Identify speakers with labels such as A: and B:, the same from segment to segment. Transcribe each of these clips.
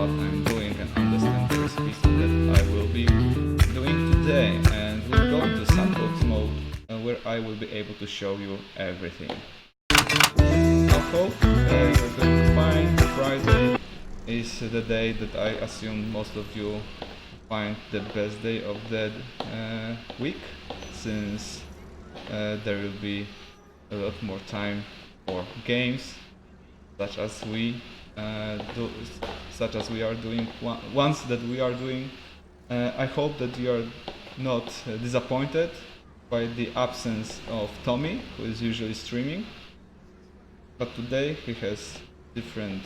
A: what I'm doing and understand the recipes that I will be doing today. And we'll go into sandbox mode where I will be able to show you everything. I hope you're doing fine. Friday is the day that I assume most of you find the best day of that week, since there will be a lot more time for games such as we are doing ones that we are doing. I hope that you are not disappointed by the absence of Tommy, who is usually streaming, but today he has different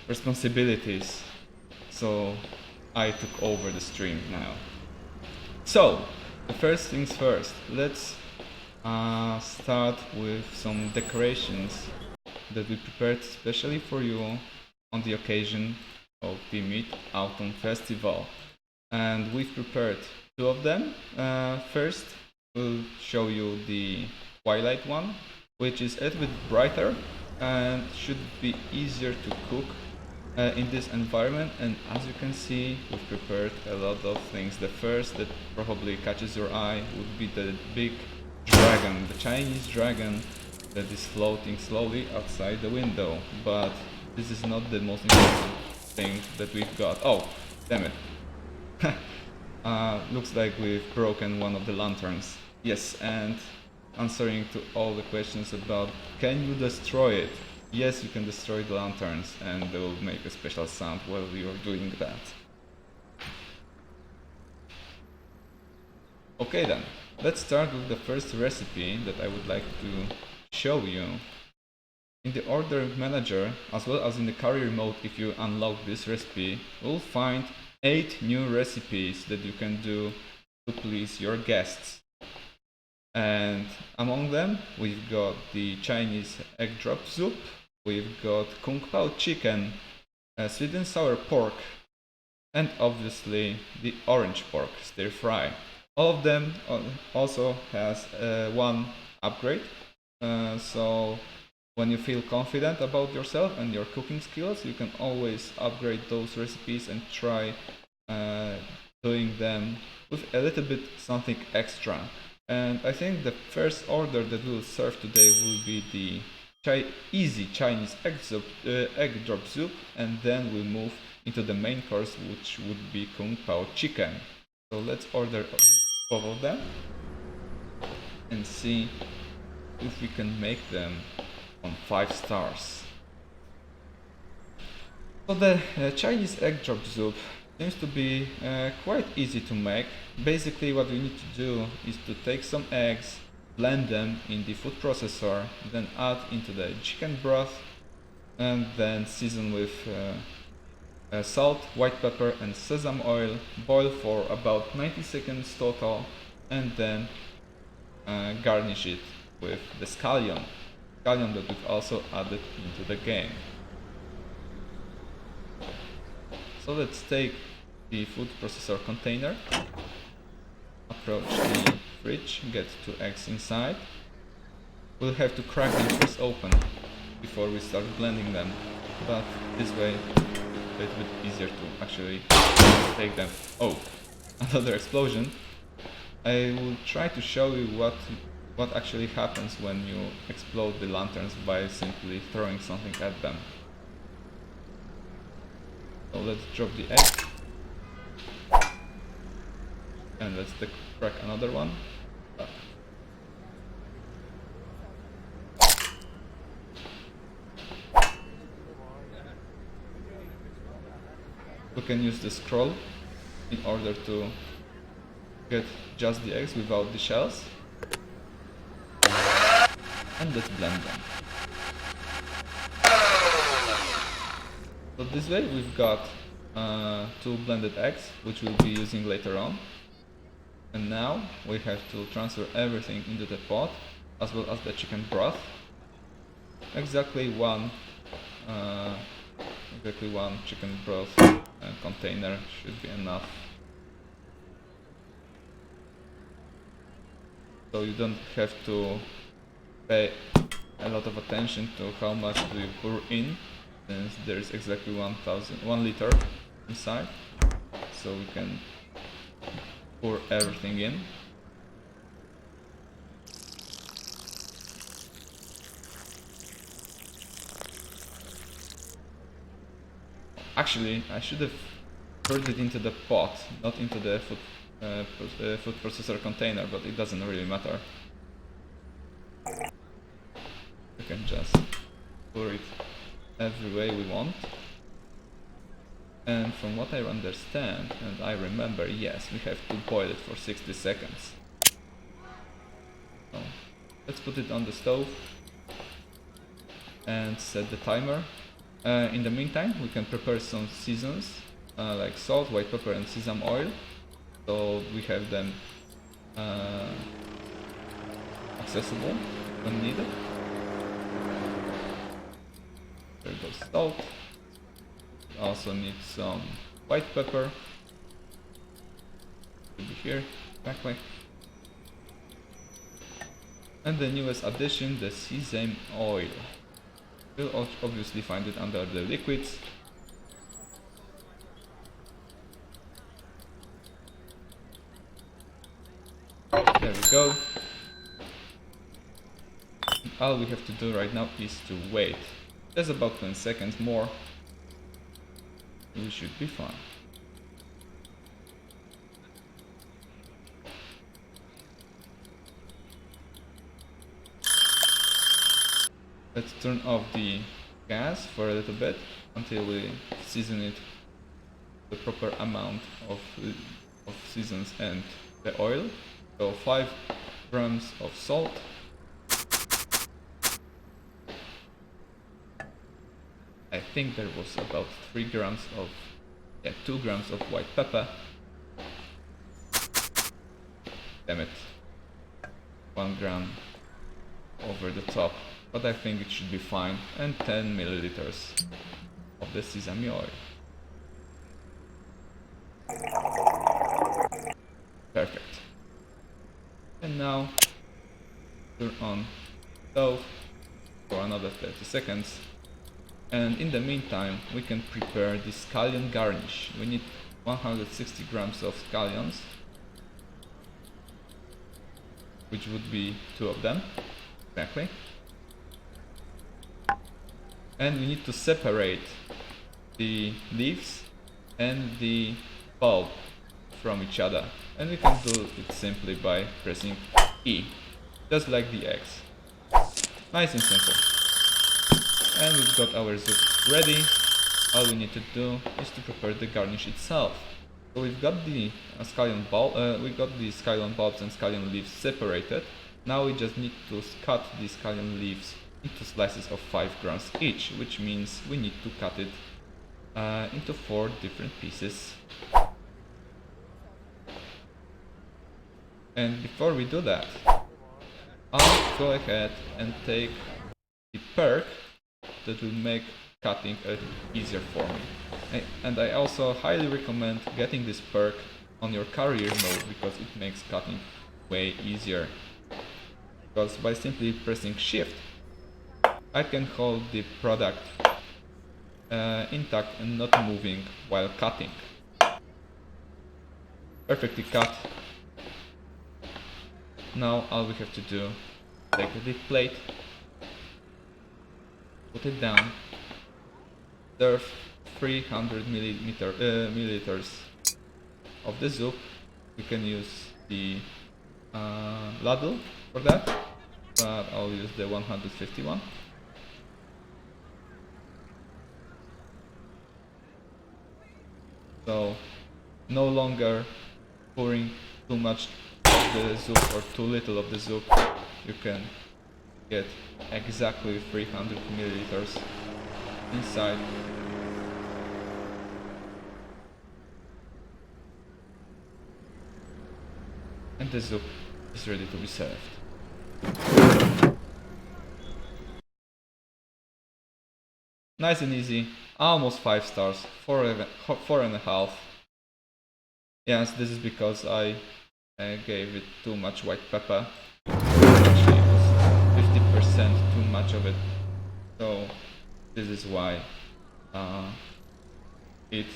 A: responsibilities, so I took over the stream now. So, the first things first, let's start with some decorations that we prepared especially for you on the occasion of the Mid-Autumn Festival. And we've prepared two of them. First, we'll show you the Twilight one, which is a little bit brighter and should be easier to cook in this environment. And as you can see, we've prepared a lot of things. The first that probably catches your eye would be the big dragon, the Chinese dragon that is floating slowly outside the window. But this is not the most important thing that we've got. Oh, damn it. Looks like we've broken one of the lanterns. Yes, and answering to all the questions about can you destroy it? Yes, you can destroy the lanterns and they will make a special sound while you're doing that. Okay then, let's start with the first recipe that I would like to show you. In the order manager, as well as in the career mode, if you unlock this recipe, you'll find 8 new recipes that you can do to please your guests. And among them, we've got the Chinese egg drop soup, we've got Pao Chicken, sweet and sour pork, and obviously the orange pork stir fry. All of them also has one upgrade, so when you feel confident about yourself and your cooking skills, you can always upgrade those recipes and try doing them with a little bit something extra. And I think the first order that we'll serve today will be the easy Chinese egg drop soup, and then we'll move into the main course, which would be Pao Chicken. So let's order both of them and see if we can make them on 5 stars. So the Chinese egg drop soup seems to be quite easy to make. Basically what we need to do is to take some eggs, blend them in the food processor, then add into the chicken broth, and then season with salt, white pepper and sesame oil, boil for about 90 seconds total, and then garnish it with the scallion that we've also added into the game. So let's take the food processor container, approach the fridge, get 2 eggs inside. We'll have to crack them first open before we start blending them, but this way it's a little bit easier to actually take them. Oh, another explosion. I will try to show you what actually happens when you explode the lanterns by simply throwing something at them. So let's drop the egg, and let's crack another one. We can use the scroll in order to get just the eggs without the shells, and let's blend them. So this way we've got 2 blended eggs, which we'll be using later on. And now we have to transfer everything into the pot, as well as the chicken broth. Exactly one chicken broth container should be enough. So you don't have to pay a lot of attention to how much do you pour in. since there is exactly 1 liter inside, so we can pour everything in. Actually, I should have poured it into the pot, not into the food processor container, but it doesn't really matter. We can just pour it every way we want. And from what I understand, and I remember, yes, we have to boil it for 60 seconds. So let's put it on the stove and set the timer. In the meantime, we can prepare some seasons like salt, white pepper and sesame oil, so we have them accessible when needed. There goes salt. We also need some white pepper. Should be here, exactly. And the newest addition, the sesame oil. You'll obviously find it under the liquids. There we go. All we have to do right now is to wait. Just about 10 seconds more. We should be fine. Let's turn off the gas for a little bit until we season it the proper amount of seasons and the oil. So 5 grams of salt, I think there was about 3 grams of 2 grams of white pepper. Damn it, 1 gram over the top, but I think it should be fine, and 10 milliliters of the sesame oil. Perfect. And now turn on stove for another 30 seconds. And in the meantime, we can prepare the scallion garnish. We need 160 grams of scallions, which would be 2 of them, exactly. And we need to separate the leaves and the pulp from each other. And we can do it simply by pressing E, just like the eggs. Nice and simple. And we've got our soup ready. All we need to do is to prepare the garnish itself. So we've got the scallion bulbs and scallion leaves separated. Now we just need to cut the scallion leaves into slices of 5 grams each, which means we need to cut it into 4 different pieces. And before we do that, I'll go ahead and take the perk that will make cutting easier for me. And I also highly recommend getting this perk on your carrier mode, because it makes cutting way easier. Because by simply pressing shift, I can hold the product intact and not moving while cutting. Perfectly cut. Now all we have to do, take the plate, put it down, serve 300 milliliters of the soup. We can use the ladle for that, but I'll use the 151. So no longer pouring too much of the soup or too little of the soup. You can get exactly 300 milliliters inside. And the soup is ready to be served. Nice and easy, almost 5 stars, 4.5. Yes, this is because I gave it too much white pepper. Actually, it was 50% too much of it. So this is why it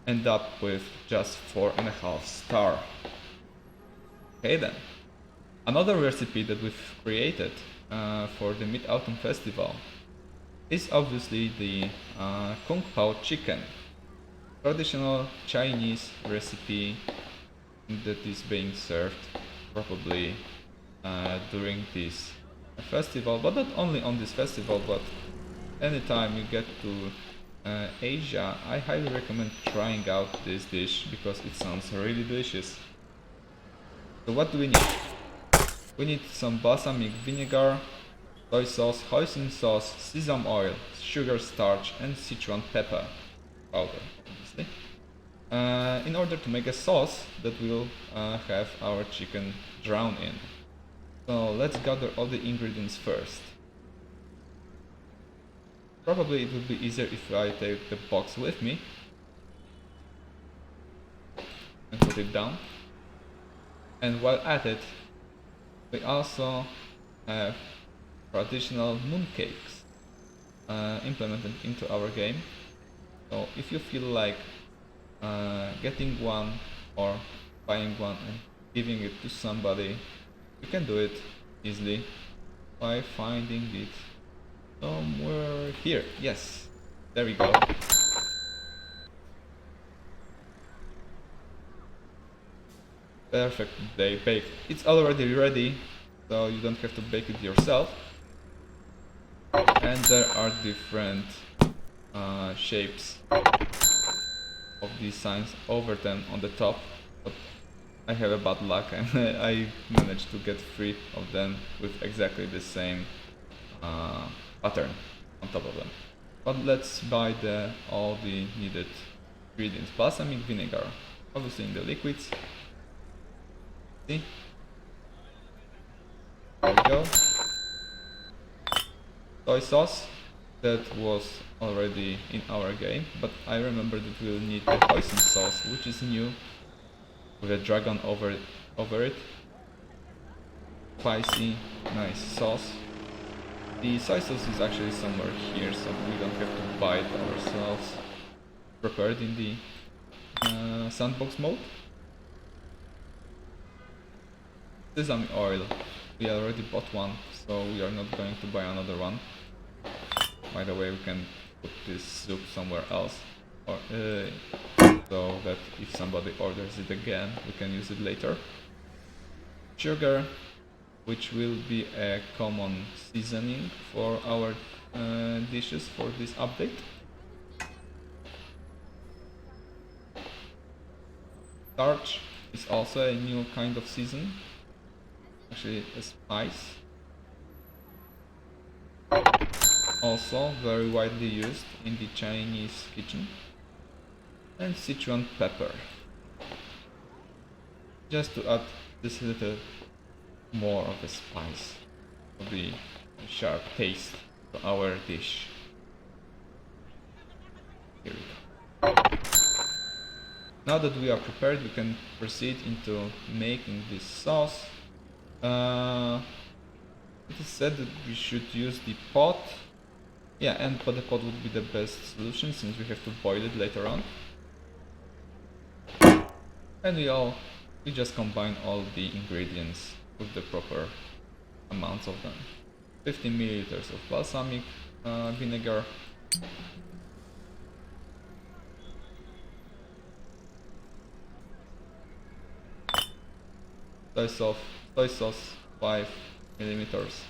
A: end up with just 4.5 star. Okay then. Another recipe that we've created for the Mid-Autumn Festival is obviously the Kung Pao Chicken. Traditional Chinese recipe that is being served probably during this festival, but not only on this festival, but anytime you get to Asia, I highly recommend trying out this dish because it sounds really delicious. So what do we need? We need some balsamic vinegar, soy sauce, hoisin sauce, sesame oil, sugar, starch, and Sichuan pepper powder, obviously. In order to make a sauce that will have our chicken drown in. So let's gather all the ingredients first. Probably it would be easier if I take the box with me and put it down. And while at it, we also have traditional mooncakes implemented into our game. So if you feel like getting one or buying one and giving it to somebody, you can do it easily by finding it somewhere here. Yes, there we go. Perfect, they baked. It's already ready, so you don't have to bake it yourself. And there are different shapes of these signs over them on the top, but I have a bad luck and I managed to get 3 of them with exactly the same pattern on top of them. But let's buy all the needed ingredients. Balsamic vinegar, obviously in the liquids. See? There we go. Soy sauce, that was already in our game, but I remember that we'll need the hoisin sauce, which is new, with a dragon over it. Spicy, nice sauce. The soy sauce is actually somewhere here, so we don't have to buy it ourselves. Prepared in the sandbox mode. Sesame oil, we already bought one, so we are not going to buy another one. By the way, we can put this soup somewhere else, or, so that if somebody orders it again, we can use it later. Sugar, which will be a common seasoning for our dishes for this update. Starch is also a new kind of season, actually a spice. Also very widely used in the Chinese kitchen. And Sichuan pepper, just to add this little more of a spice, of the sharp taste to our dish. Here we go. Now that we are prepared, we can proceed into making this sauce. It is said that we should use the pot. Yeah, but the pot would be the best solution since we have to boil it later on. And we just combine all the ingredients with the proper amounts of them. 15 milliliters of balsamic vinegar. Soy sauce 5 milliliters.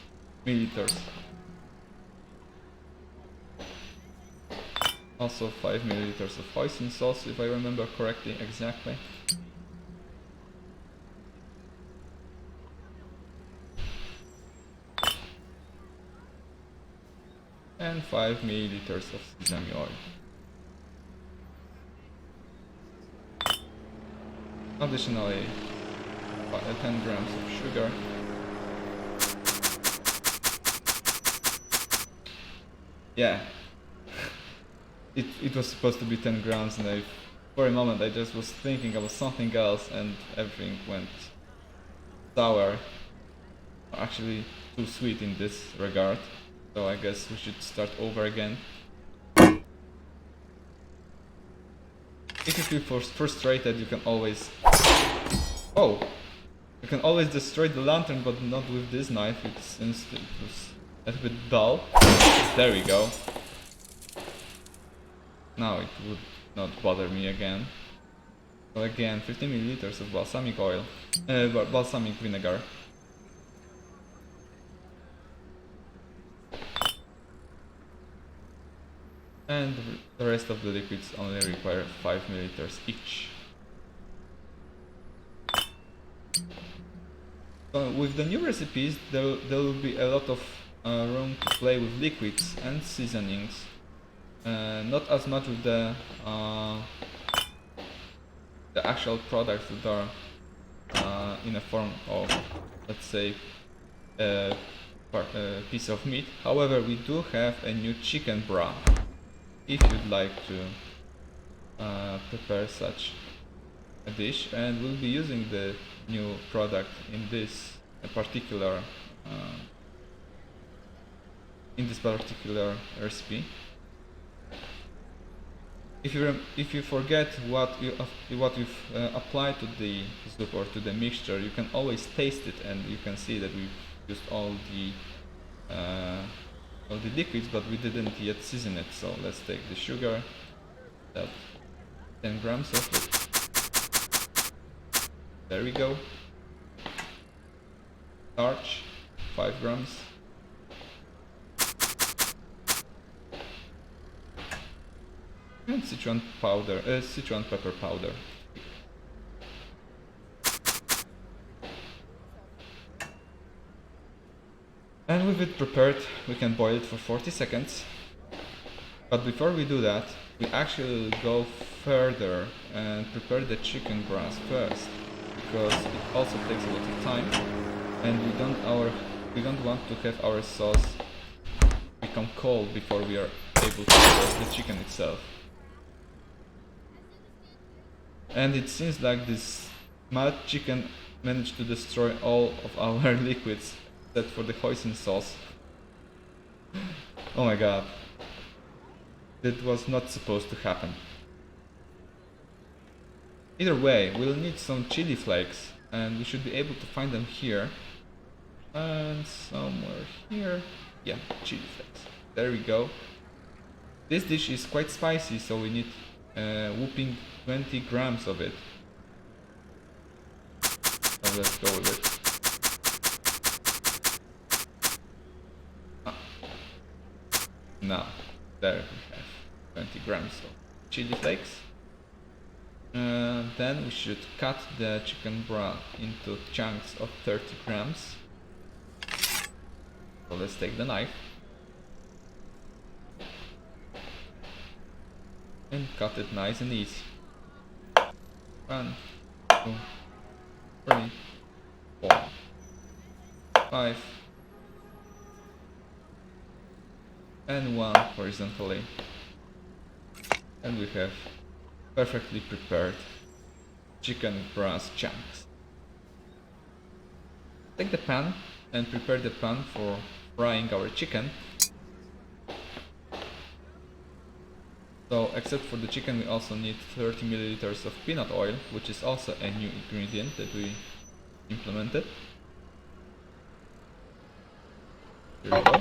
A: Also 5 milliliters of hoisin sauce, if I remember correctly, exactly. And 5 milliliters of sesame oil. Additionally, 10 grams of sugar. Yeah, it was supposed to be 10 grams, and for a moment I just was thinking about something else and everything went sour. Actually too sweet in this regard, so I guess we should start over again. if you feel frustrated, you can always... Oh! You can always destroy the lantern, but not with this knife, since it was a little bit dull. There we go. Now it would not bother me again. So again, 50 milliliters of balsamic oil, balsamic vinegar. And the rest of the liquids only require 5 milliliters each. So with the new recipes, there will be a lot of room to play with liquids and seasonings. Not as much with the actual products that are in a form of, let's say, a piece of meat. However, we do have a new chicken broth. If you'd like to prepare such a dish, and we'll be using the new product in this particular recipe. If you forget what you've applied to the soup or to the mixture, you can always taste it, and you can see that we've used all the liquids, but we didn't yet season it. So let's take the sugar, that 10 grams of it. There we go. Starch, 5 grams. And Sichuan pepper powder. And with it prepared, we can boil it for 40 seconds. But before we do that, we actually go further and prepare the chicken breast first, because it also takes a lot of time, and we don't want to have our sauce become cold before we are able to prepare the chicken itself. And it seems like this mad chicken managed to destroy all of our liquids except for the hoisin sauce. Oh my god. That was not supposed to happen. Either way, we'll need some chili flakes, and we should be able to find them here. And somewhere here. Yeah, chili flakes. There we go. This dish is quite spicy, so we need whooping 20 grams of it. So let's go with it. Now, there we have 20 grams of chili flakes. Then we should cut the chicken broth into chunks of 30 grams. So let's take the knife and cut it nice and easy. 1, 2, 3, 4, 5, and 1 horizontally. And we have perfectly prepared chicken breast chunks. Take the pan and prepare the pan for frying our chicken. So, except for the chicken, we also need 30 milliliters of peanut oil, which is also a new ingredient that we implemented. Here we go.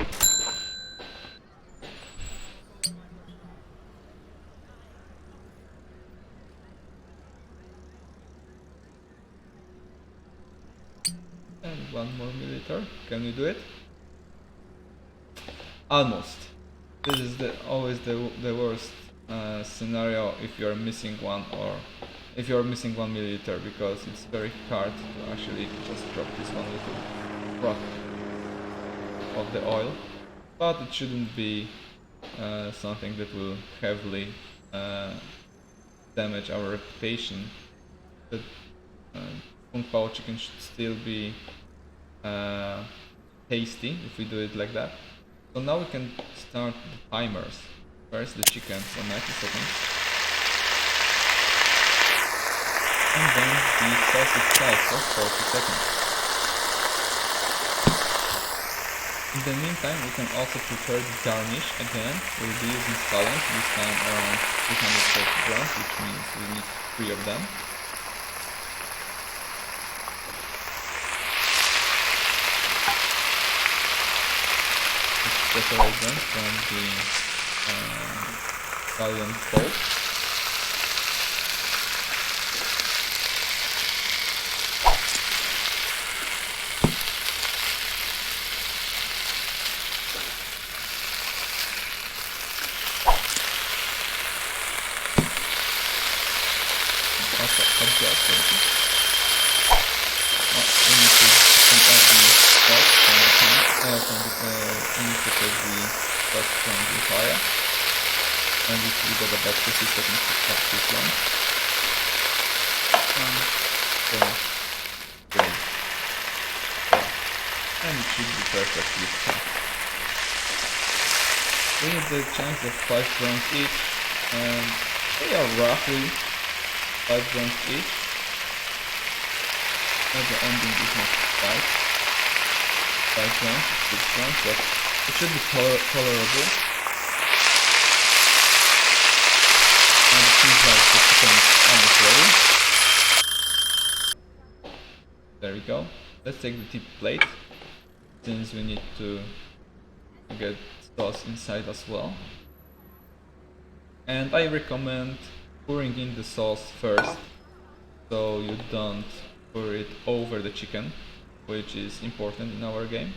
A: And 1 more milliliter. Can we do it? Almost. This is always the worst scenario if you are missing one, or if you are missing 1 milliliter, because it's very hard to actually just drop this one little drop of the oil. But it shouldn't be something that will heavily damage our reputation. The Pao Chicken should still be tasty if we do it like that. So now we can start the timers. First the chicken for 90 seconds. And then the sauce itself for 40 seconds. In the meantime, we can also prepare the garnish again. We'll be using scallions, this time around 340 grams, which means we need 3 of them. Let's separate them from the scallion bowl. Also adjust it. We need to take out the spots from the pan, we need to take the spots from the fire, and we got about 50 seconds to cut this one. Boom. And it should be perfectly cut. We need the chunks of 5 grams each, and they are roughly 5 grams each. And the ending is not 5 grams, 6 grams, but it should be tolerable. And it seems like the chicken is almost ready. There we go. Let's take the tip plate, since we need to get sauce inside as well. And I recommend pouring in the sauce first, so you don't pour it over the chicken, which is important in our game.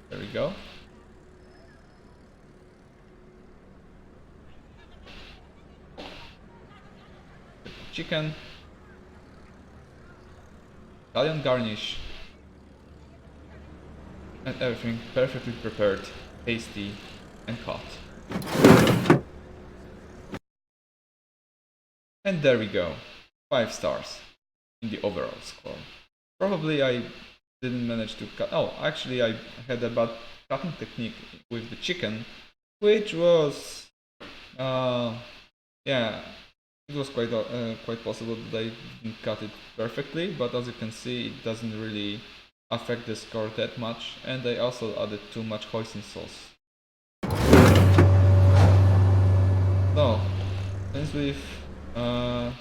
A: There we go. Chicken, Scallion garnish, and everything perfectly prepared, tasty and hot. And there we go, 5 stars in the overall score. Probably I didn't manage to cut. Oh, actually I had a bad cutting technique with the chicken, which was yeah, it was quite possible that I didn't cut it perfectly, but as you can see, it doesn't really affect the score that much, and I also added too much hoisin sauce. So, since we've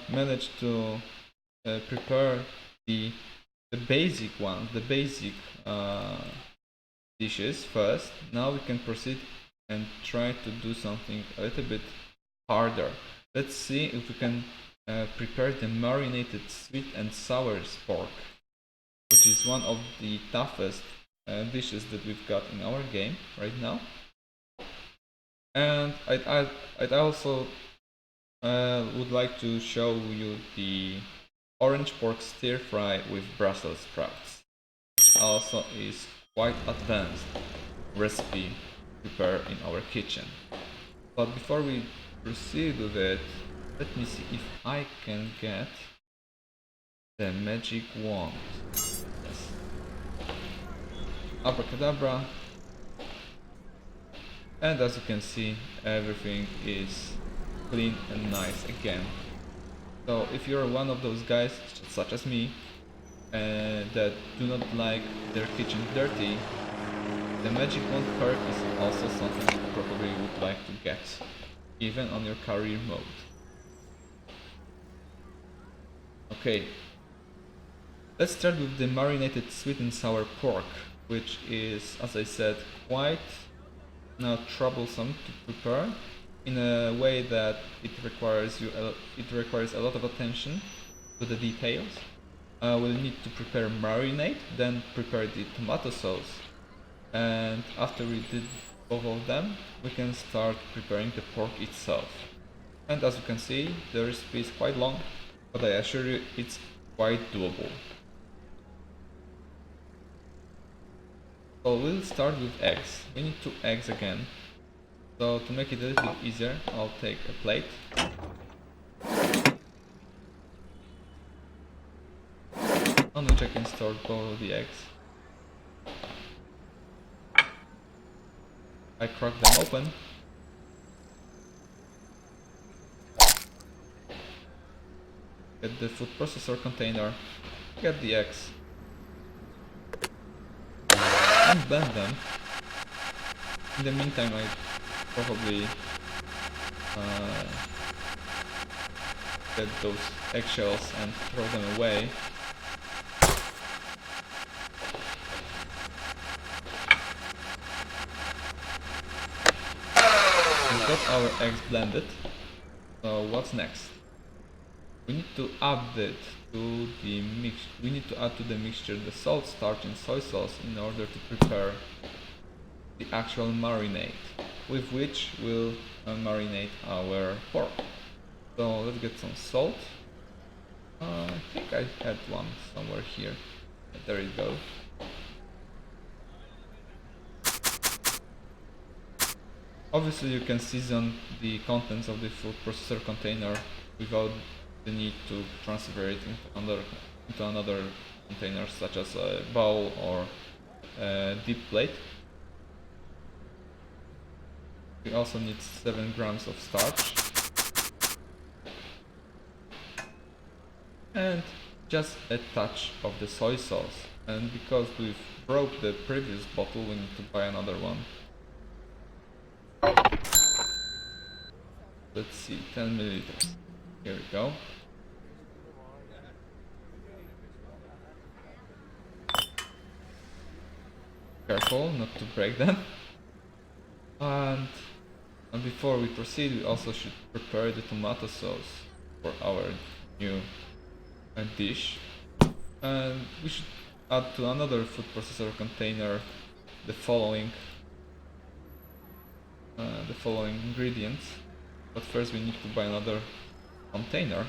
A: managed to prepare the basic one, the basic dishes first, now we can proceed and try to do something a little bit harder. Let's see if we can prepare the marinated sweet and sour pork, which is one of the toughest dishes that we've got in our game right now. And I'd also would like to show you the orange pork stir fry with Brussels sprouts, which also is quite advanced recipe prepared in our kitchen. But before we proceed with it, let me see if I can get the magic wand. Yes. Abracadabra. And as you can see, everything is clean and nice again. So if you're one of those guys, such as me, that do not like their kitchen dirty, the magic wand perk is also something you probably would like to get, even on your career mode. Okay, let's start with the marinated sweet and sour pork, which is, as I said, quite troublesome to prepare in a way that it requires a lot of attention to the details. We'll need to prepare marinade, then prepare the tomato sauce, and after we did both of them, we can start preparing the pork itself. And as you can see, the recipe is quite long, but I assure you it's quite doable. So we'll start with eggs. We need 2 eggs again. So to make it a little bit easier, I'll take a plate. On which I can store both of the eggs. I crack them open. Get the food processor container. Get the eggs. and blend them. In the meantime, I probably get those eggshells and throw them away. We've got our eggs blended. So what's next? We need to add it to the mix. We need to add to the mixture the salt, starch, and soy sauce in order to prepare the actual marinade, with which we'll marinate our pork. So let's get some salt. I think I had one somewhere here. There you go. Obviously you can season the contents of the food processor container without the need to transfer it into another container, such as a bowl or a deep plate. We also need 7 grams of starch and just a touch of the soy sauce, and because we've broke the previous bottle we need to buy another one. Let's see, 10 milliliters. Here we go. Careful not to break them. And before we proceed, we also should prepare the tomato sauce for our new dish. And we should add to another food processor container the following ingredients. But first we need to buy another container.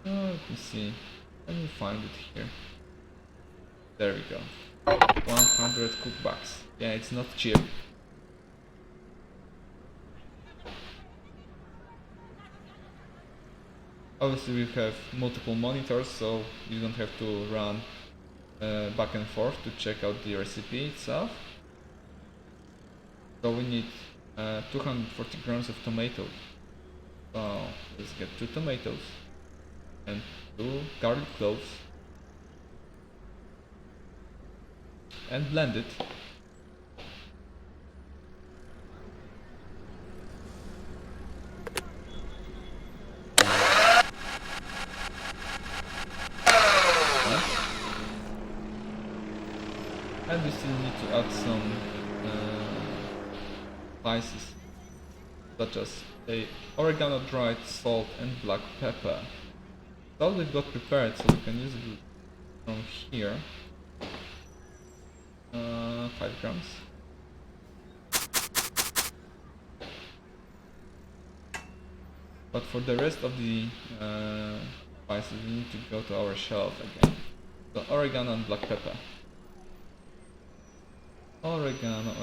A: Let me see. Let me find it here. There we go. 100 cookbacks. Yeah, it's not cheap. Obviously we have multiple monitors, so you don't have to run back and forth to check out the recipe itself. So we need 240 grams of tomatoes. So let's get 2 tomatoes and 2 garlic cloves and blend it. And we still need to add some spices, such as oregano, dried salt, and black pepper. Salt we've got prepared, so we can use it from here. 5 grams. But for the rest of the spices, we need to go to our shelf again. So oregano and black pepper. Oregano.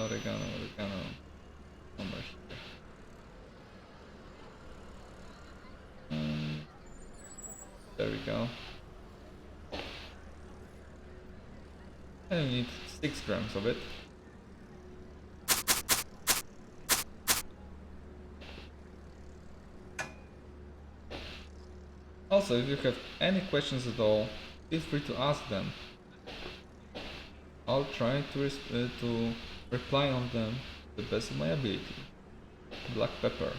A: Somewhere here. There we go. And we need 6 grams of it. Also, if you have any questions at all, feel free to ask them. I'll try to reply on them to the best of my ability. Black pepper.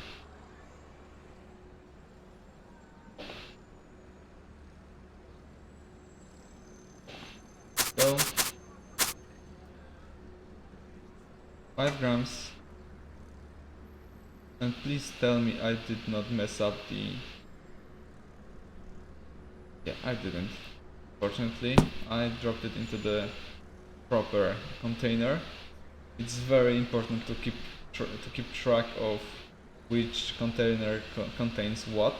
A: So 5 grams. And please tell me I did not mess up the... Yeah, I didn't. Fortunately, I dropped it into the proper container. It's very important to keep track of which container contains what.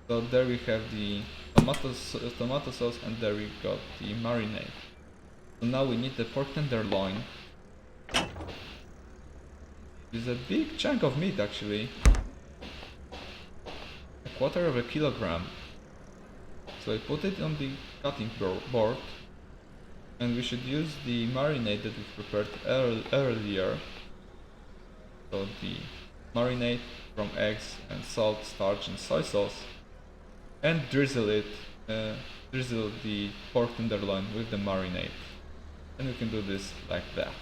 A: So there we have the tomato sauce, and there we got the marinade. So now we need the pork tenderloin. It's a big chunk of meat actually. 1/4 kilogram. So I put it on the cutting board, and we should use the marinade that we prepared earlier. So the marinade from eggs and salt, starch and soy sauce, and drizzle it drizzle the pork tenderloin with the marinade. And we can do this like that.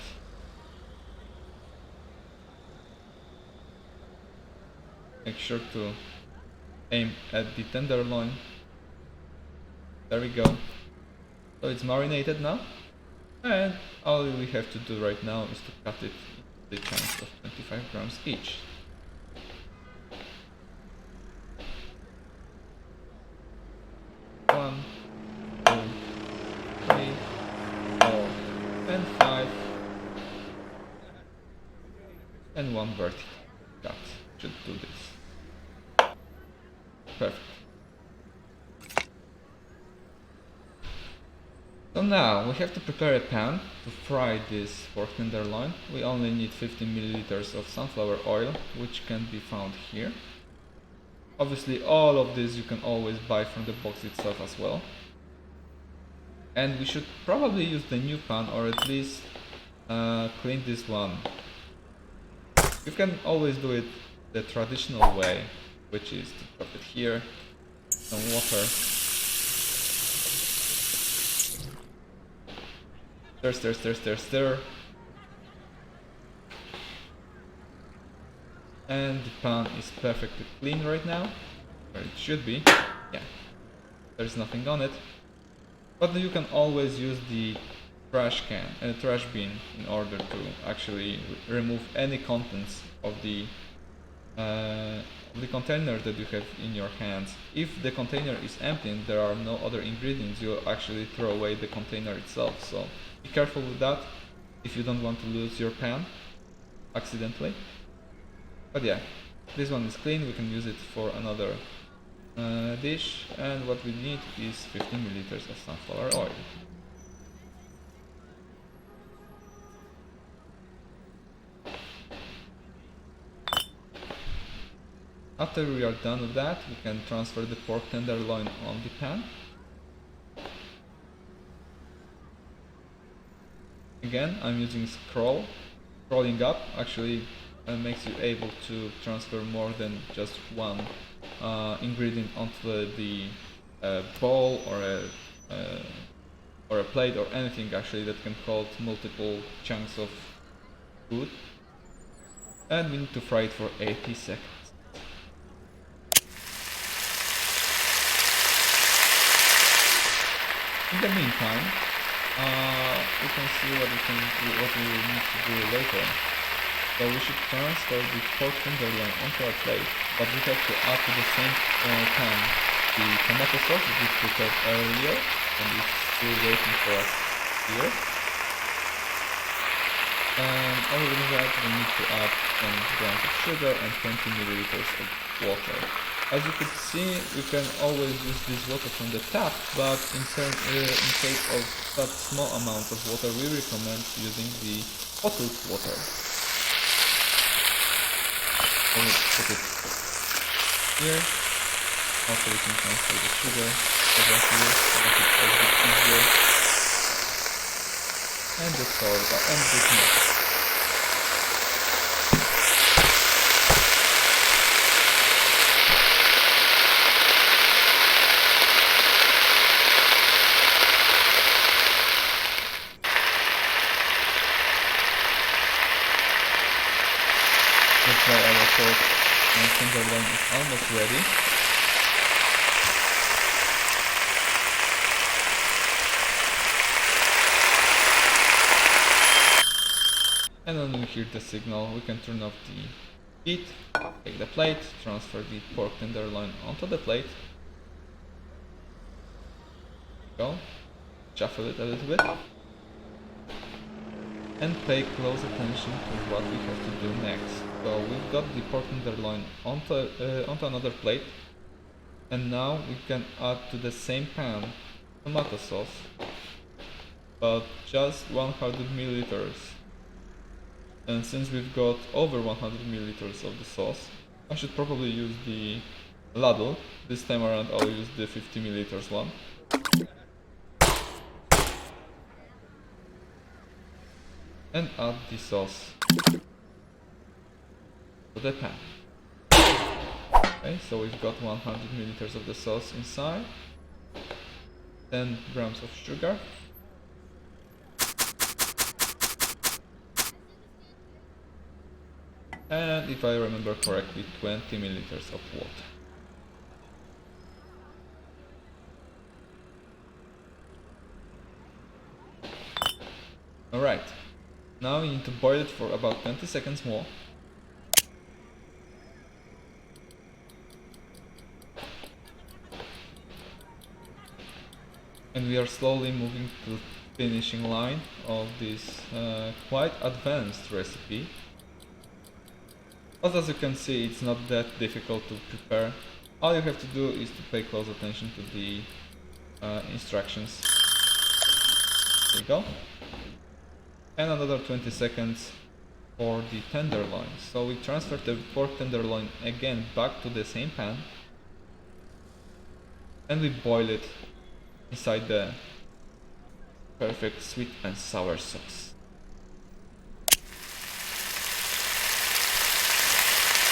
A: Make sure to aim at the tenderloin. There we go. So it's marinated now. And all we have to do right now is to cut it into the chunks of 25 grams each. One, two, three, four, and 5. And 1 vertical cut should do this. Perfect. So now we have to prepare a pan to fry this pork tenderloin. We only need 50 milliliters of sunflower oil, which can be found here. Obviously all of this you can always buy from the box itself as well. And we should probably use the new pan, or at least clean this one. You can always do it the traditional way, which is to put it here, some water. Stir, stir, stir, stir, stir. And the pan is perfectly clean right now, or it should be. Yeah, there's nothing on it. But you can always use the trash bin in order to actually remove any contents of the container that you have in your hands. If the container is empty and there are no other ingredients, you'll actually throw away the container itself. So be careful with that if you don't want to lose your pan accidentally. But yeah, this one is clean, we can use it for another dish, and what we need is 15 milliliters of sunflower oil. After we are done with that, we can transfer the pork tenderloin on the pan. Again, I'm using scrolling up actually makes you able to transfer more than just one ingredient onto the bowl or a plate or anything actually that can hold multiple chunks of food. And we need to fry it for 80 seconds. In the meantime, we can see what we will need to do later. So we should transfer the pork tenderloin onto our plate, but we have to add to the same pan the tomato sauce that we prepared earlier, and it's still waiting for us here. And other than that, we need to add some grams of sugar and 20 milliliters of water. As you could see, we can always use this water from the tap, but in case of such small amounts of water, we recommend using the bottled water. So let's put it here. Also we can transfer the sugar over here so that it's a bit easier. And the salt and the milk. That's why our pork tenderloin is almost ready. And when we hear the signal, we can turn off the heat, take the plate, transfer the pork tenderloin onto the plate. Go, shuffle it a little bit. And pay close attention to what we have to do next. So we've got the pork tenderloin onto another plate, and now we can add to the same pan tomato sauce, but just 100 milliliters. And since we've got over 100 milliliters of the sauce, I should probably use the ladle. This time around I'll use the 50 milliliters one. And add the sauce to the pan. Okay, so we've got 100 milliliters of the sauce inside. 10 grams of sugar. And if I remember correctly, 20 milliliters of water. Alright, now you need to boil it for about 20 seconds more. And we are slowly moving to the finishing line of this quite advanced recipe. But as you can see, it's not that difficult to prepare. All you have to do is to pay close attention to the instructions. There you go. And another 20 seconds for the tenderloin. So we transfer the pork tenderloin again back to the same pan. And we boil it inside the perfect sweet and sour sauce.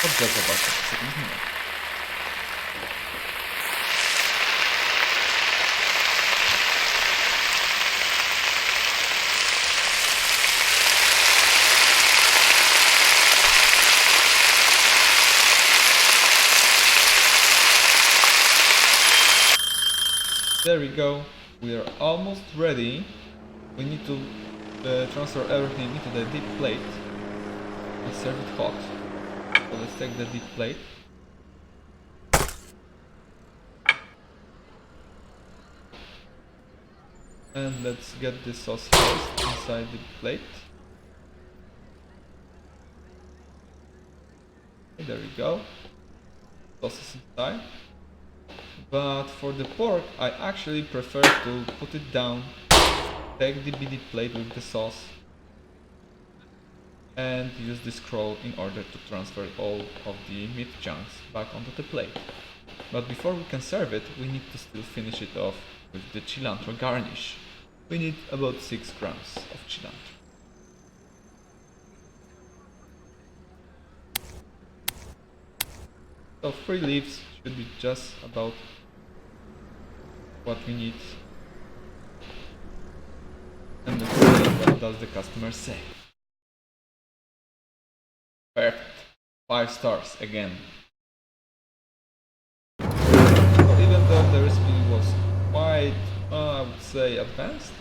A: But that's about a second minute. There we go, we are almost ready. We need to transfer everything into the deep plate and serve it hot. So let's take the deep plate. And let's get the sauce first inside the plate. Okay, there we go. Sauce is inside. But for the pork, I actually prefer to put it down, take the BD plate with the sauce, and use the scroll in order to transfer all of the meat chunks back onto the plate. But before we can serve it, we need to still finish it off with the cilantro garnish. We need about 6 grams of cilantro. So 3 leaves should be just about what we need. And let's see what does the customer say. Perfect. 5 stars again. So even though the recipe was quite, I would say, advanced,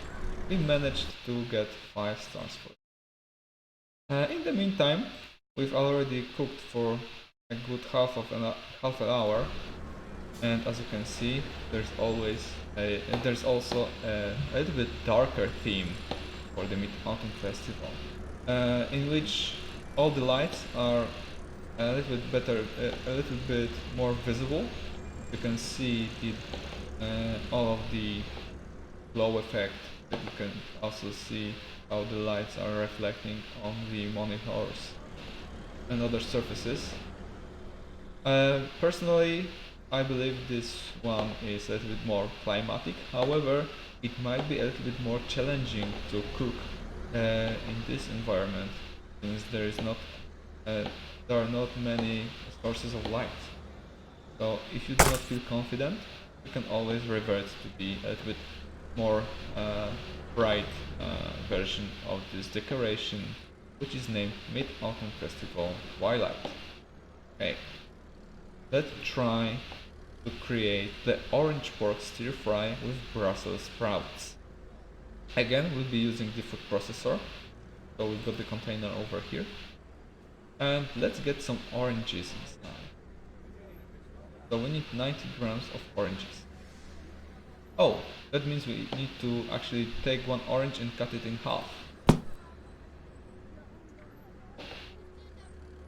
A: we managed to get 5 stars for it. In the meantime, we've already cooked for a good half an hour, and as you can see, there's also a little bit darker theme for the Mid-Autumn Festival, in which all the lights are a little bit better, a little bit more visible. You can see all of the glow effect. That you can also see how the lights are reflecting on the monitors and other surfaces. Personally, I believe this one is a little bit more climatic. However, it might be a little bit more challenging to cook in this environment, since there are not many sources of light. So if you do not feel confident, you can always revert to the a little bit more bright version of this decoration, which is named Mid-Autumn Festival Twilight. Okay, let's try to create the orange pork stir fry with Brussels sprouts. Again, we'll be using the food processor, so we've got the container over here. And let's get some oranges inside. So we need 90 grams of oranges. Oh, that means we need to actually take one orange and cut it in half.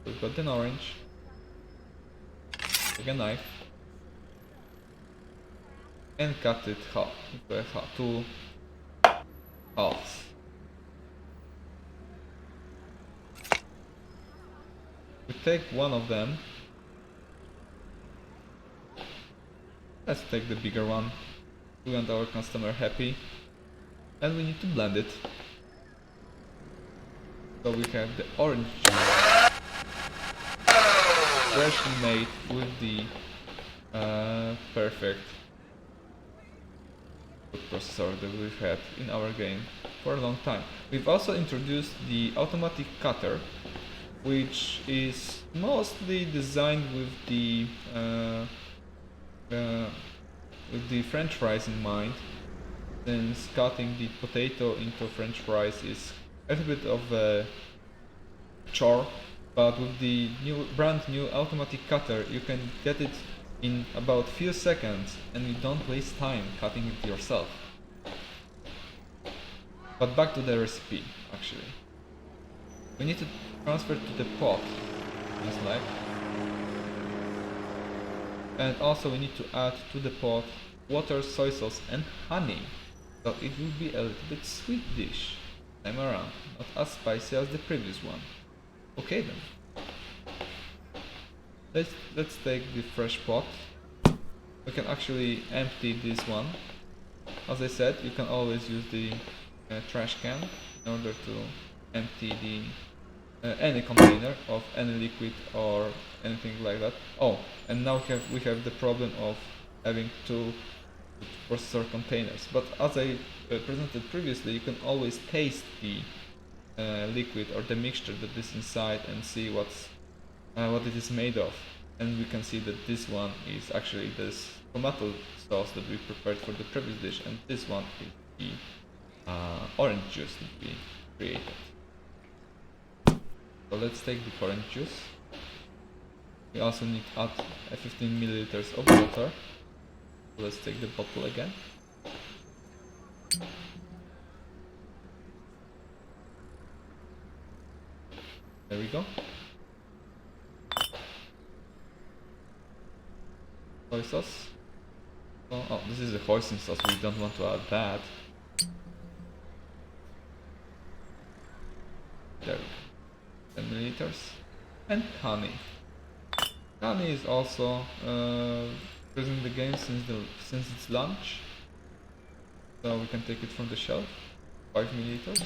A: We've got an orange. Take a knife and cut it into two halves. We take one of them. Let's take the bigger one. We want our customer happy, and we need to blend it. So we have the orange juice, freshly made with the perfect food processor that we've had in our game for a long time. We've also introduced the automatic cutter, which is mostly designed with the French fries in mind, since cutting the potato into French fries is a little bit of a chore, but with the brand new automatic cutter you can get it in about few seconds and you don't waste time cutting it yourself. But back to the recipe, actually. We need to transfer to the pot, just like. And also we need to add to the pot water, soy sauce and honey, so it will be a little bit sweet dish this time around, not as spicy as the previous one. Okay then. Let's take the fresh pot. We can actually empty this one. As I said, you can always use the trash can in order to empty the any container of any liquid or anything like that. Oh, and now we have the problem of having two processor containers. But as I presented previously, you can always taste the liquid or the mixture that is inside and see what it is made of. And we can see that this one is actually this tomato sauce that we prepared for the previous dish, and this one is the orange juice that we created. So let's take the orange juice. We also need to add 15 milliliters of water. So let's take the bottle again. There we go. Soy sauce. Oh, this is the hoisin sauce, we don't want to add that. There we go. 10 milliliters. And honey. Honey is also present in the game since it's lunch. So we can take it from the shelf. 5 milliliters.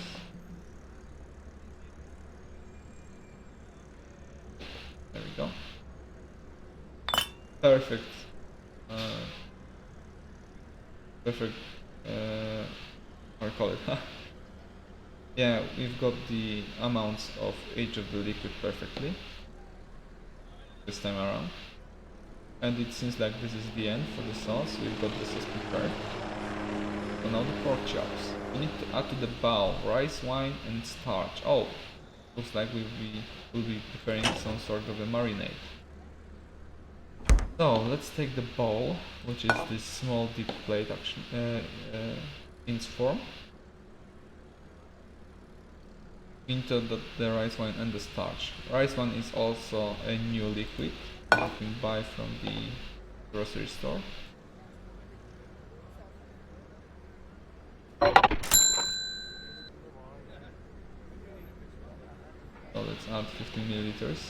A: There we go. Perfect. Perfect. How do I call it? Yeah, we've got the amounts of each of the liquid perfectly this time around. And it seems like this is the end for the sauce. We've got the sauce prepared. So now the pork chops. We need to add to the bowl rice wine and starch. Oh, looks like we'll be preparing some sort of a marinade. So let's take the bowl, which is this small deep plate actually, in its form, into the rice wine and the starch. Rice wine is also a new liquid you can buy from the grocery store. So let's add 15 milliliters.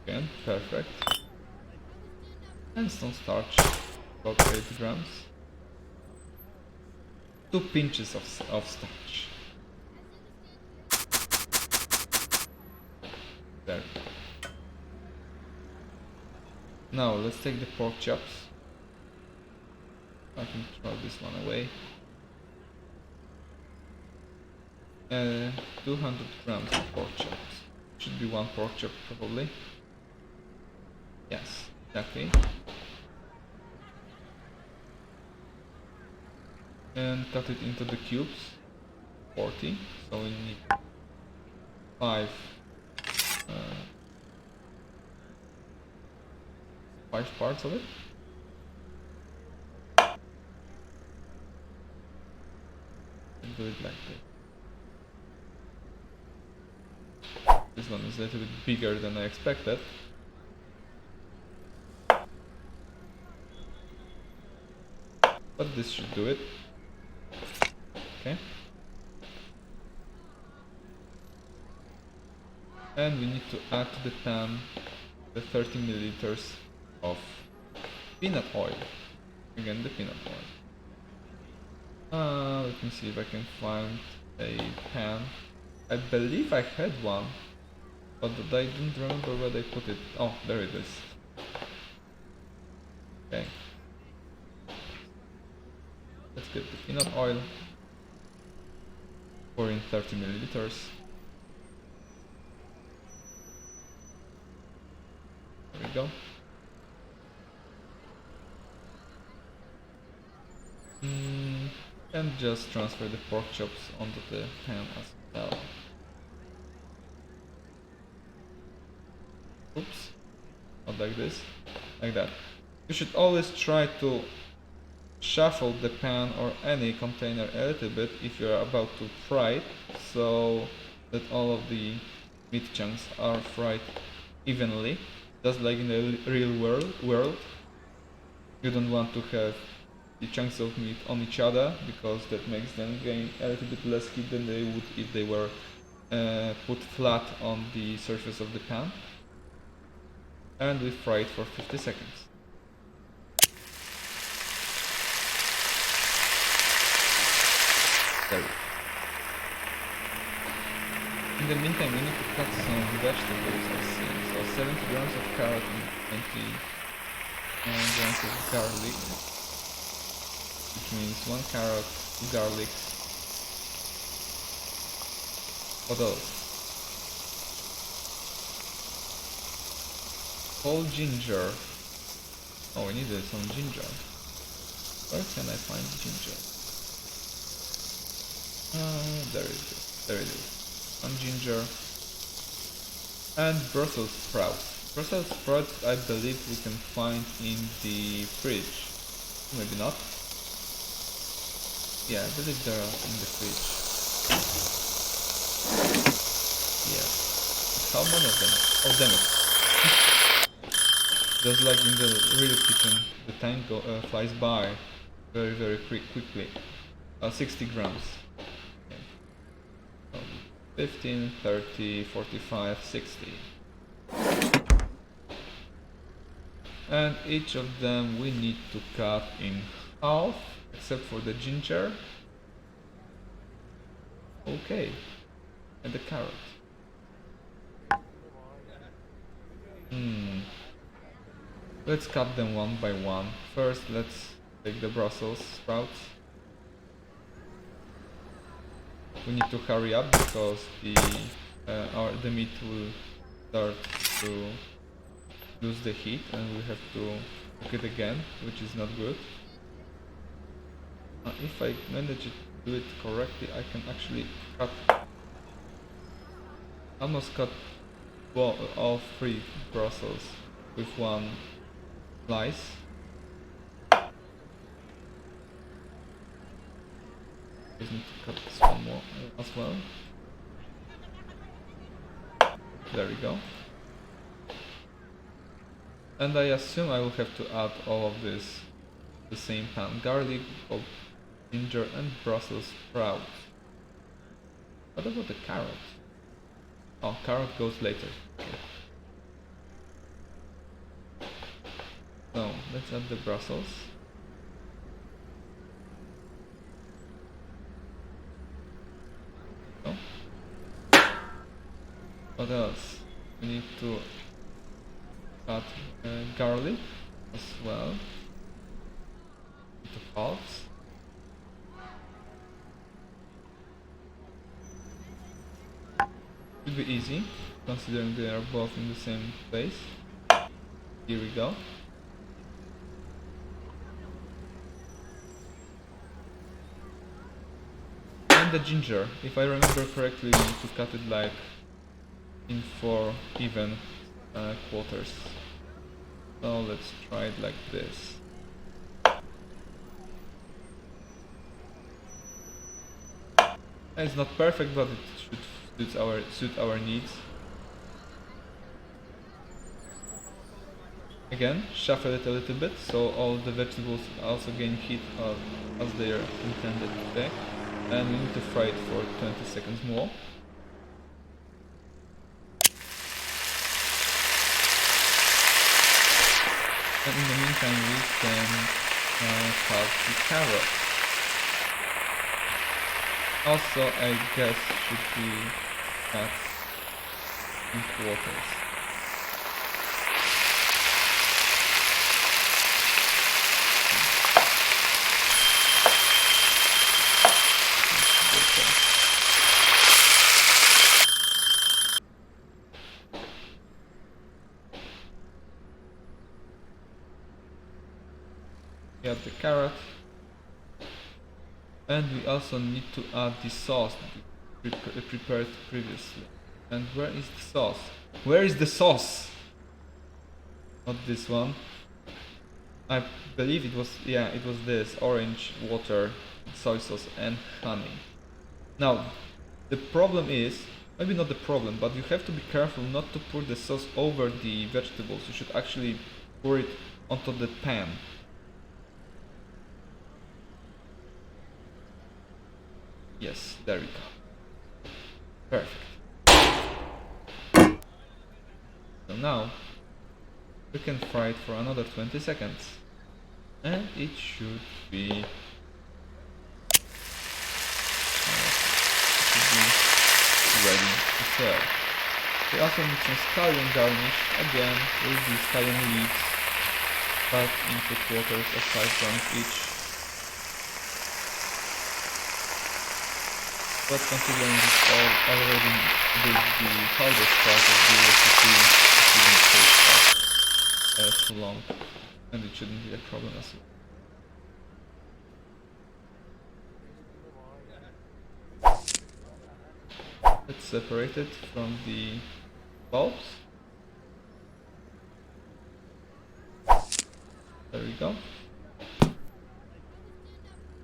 A: Again, perfect. And some starch, about 8 grams. 2 pinches of starch. There. Now let's take the pork chops. I can throw this one away. 200 grams of pork chops. Should be 1 pork chop probably. Yes, exactly. And cut it into the cubes. 40. So we need 5 parts of it. And do it like this. This one is a little bit bigger than I expected. But this should do it. Okay. And we need to add to the pan the 30 milliliters of peanut oil. Again, the peanut oil. Let me see if I can find a pan. I believe I had one, but I don't remember where they put it. Oh, there it is. Let's get the peanut oil. Pour in 30 milliliters. There we go. And just transfer the pork chops onto the pan as well. Oops. Not like this. Like that. You should always try to shuffle the pan or any container a little bit if you're about to fry it, so that all of the meat chunks are fried evenly, just like in the real world. You don't want to have the chunks of meat on each other, because that makes them gain a little bit less heat than they would if they were put flat on the surface of the pan. And we fry it for 50 seconds. There. In the meantime, we need to cut some vegetables, I see. So 70 grams of carrot and 20 grams of garlic, which means 1 carrot, 2 garlic. What else? Whole ginger. Oh, we needed some ginger. Where can I find ginger? There it is. There it is. 1 ginger. And Brussels sprouts. Brussels sprouts, I believe we can find in the fridge. Maybe not. Yeah, I believe they're in the fridge. Yeah. How many of them? Oh, damn it. Just like in the real kitchen, the time flies by very, very quickly. 60 grams. Okay. So 15, 30, 45, 60. And each of them we need to cut in half, except for the ginger. Okay. And the carrot. Let's cut them one by one. First, let's take the Brussels sprouts. We need to hurry up because the meat will start to lose the heat, and we have to cook it again, which is not good. If I manage to do it correctly, I can actually almost cut all 3 Brussels with one slice. Just need to cut this one more as well. There we go. And I assume I will have to add all of this to the same pan. Garlic, ginger and Brussels sprouts. What about the carrot? Oh, carrot goes later. Okay. So, let's add the Brussels. Oh. What else? We need to add garlic as well. Into halves. Should be easy, considering they are both in the same place. Here we go. And the ginger, if I remember correctly, we need to cut it like in 4 even quarters. So let's try it like this. It's not perfect, but it should suit our needs. Again, shuffle it a little bit so all the vegetables also gain heat as they are intended to take. And we need to fry it for 20 seconds more. And in the meantime we can cut the carrot. Also, I guess should be cut in quarters. carrot. And we also need to add the sauce prepared previously. And where is the sauce? Where is the sauce? Not this one. I believe it was, yeah, it was this. Orange, water, soy sauce and honey. Now, the problem is, maybe not the problem, but you have to be careful not to pour the sauce over the vegetables. You should actually pour it onto the pan. Yes, there we go. Perfect. So now, we can fry it for another 20 seconds. And it should be ready to serve. We also need some scallion garnish, again with the scallion leaves cut into quarters of 5 grams each. But considering this already the hardest part of the recipe, it shouldn't take too long, and it shouldn't be a problem as well. Let's separate it from the bulbs. There we go.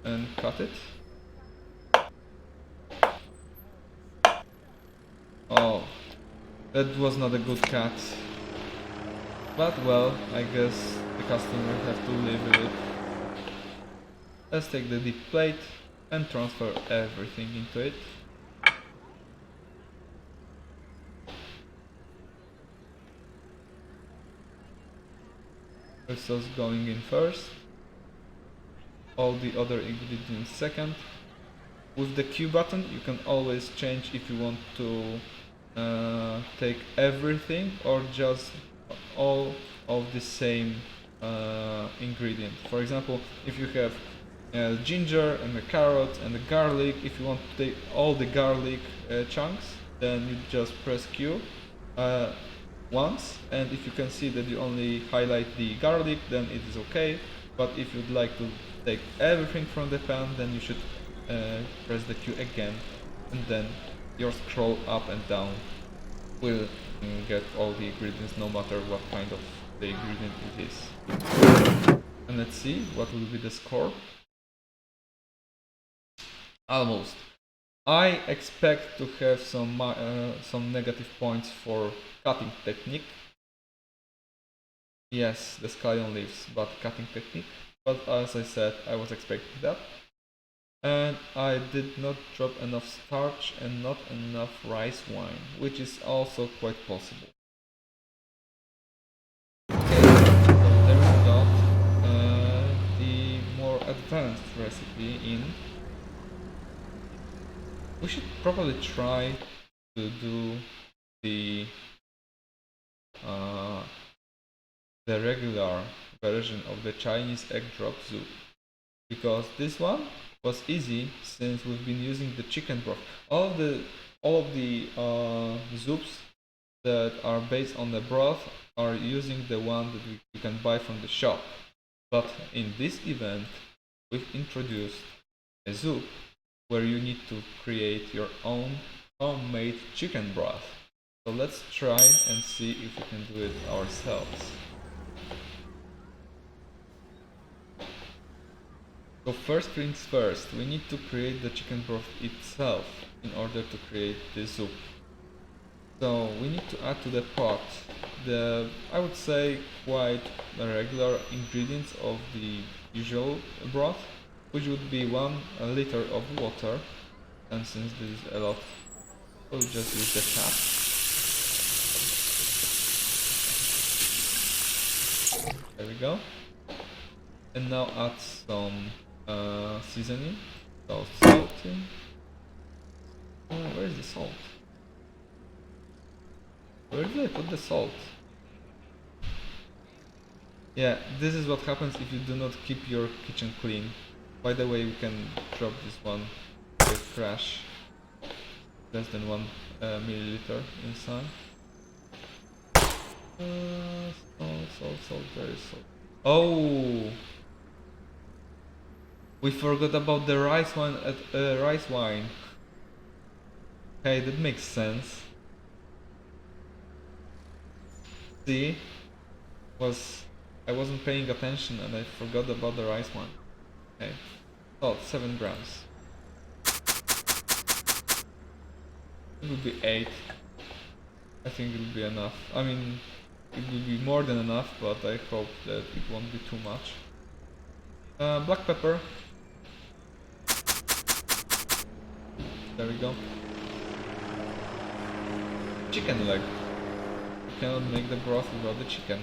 A: And cut it. Oh, that was not a good cut. But well, I guess the customer will have to live with it. Let's take the deep plate and transfer everything into it. The sauce going in first, all the other ingredients second. With the Q button you can always change if you want to take everything or just all of the same ingredient. For example, if you have ginger and the carrot and the garlic, if you want to take all the garlic chunks, then you just press Q once, and if you can see that you only highlight the garlic, then it is okay. But if you'd like to take everything from the pan, then you should press the Q again, and then your scroll up and down will get all the ingredients, no matter what kind of the ingredient it is. And let's see what will be the score. Almost. I expect to have some negative points for cutting technique. Yes, the scallion leaves, but cutting technique. But as I said, I was expecting that. And I did not drop enough starch and not enough rice wine, which is also quite possible. Okay, so there we got the more advanced recipe in. We should probably try to do the regular version of the Chinese egg drop soup, because this one was easy since we've been using the chicken broth. All of the soups that are based on the broth are using the one that you can buy from the shop. But in this event, we've introduced a soup where you need to create your own homemade chicken broth. So let's try and see if we can do it ourselves. So first things first, we need to create the chicken broth itself in order to create the soup. So we need to add to the pot the, I would say, quite regular ingredients of the usual broth, which would be 1 liter of water, and since this is a lot, we'll just use the tap. There we go. And now add some seasoning, so salt in. Where is the salt? Where did I put the salt? Yeah, this is what happens if you do not keep your kitchen clean. By the way, we can drop this one with crash. Less than 1 milliliter inside. Salt, very salt. Oh! We forgot about the rice wine at rice wine. Okay, that makes sense. See, I wasn't paying attention and I forgot about the rice wine. Okay, salt 7 grams. It will be 8. I think it will be enough. I mean, it will be more than enough, but I hope that it won't be too much. Black pepper. There we go. Chicken leg. You cannot make the broth without the chicken.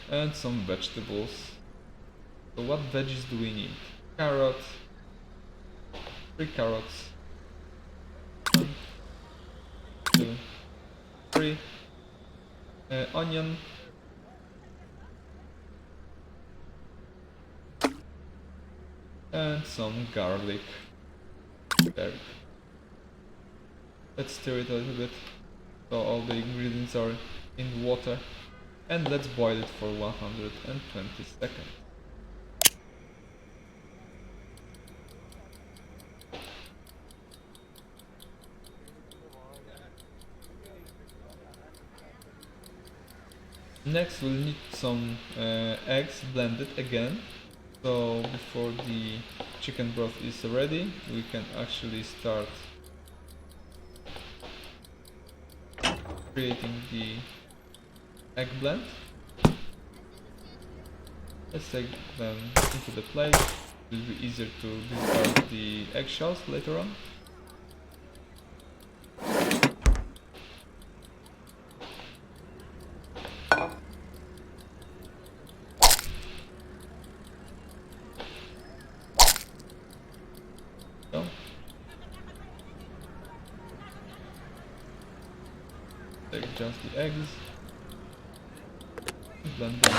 A: And some vegetables. So what veggies do we need? Carrot. 3 carrots. 1, 2, 3. Onion. And some garlic. There. Let's stir it a little bit so all the ingredients are in water, and let's boil it for 120 seconds. Next we'll need some eggs blended again. So before the chicken broth is ready, we can actually start creating the egg blend. Let's take them into the plate. It will be easier to discard the eggshells later on. Take just the eggs, blend them.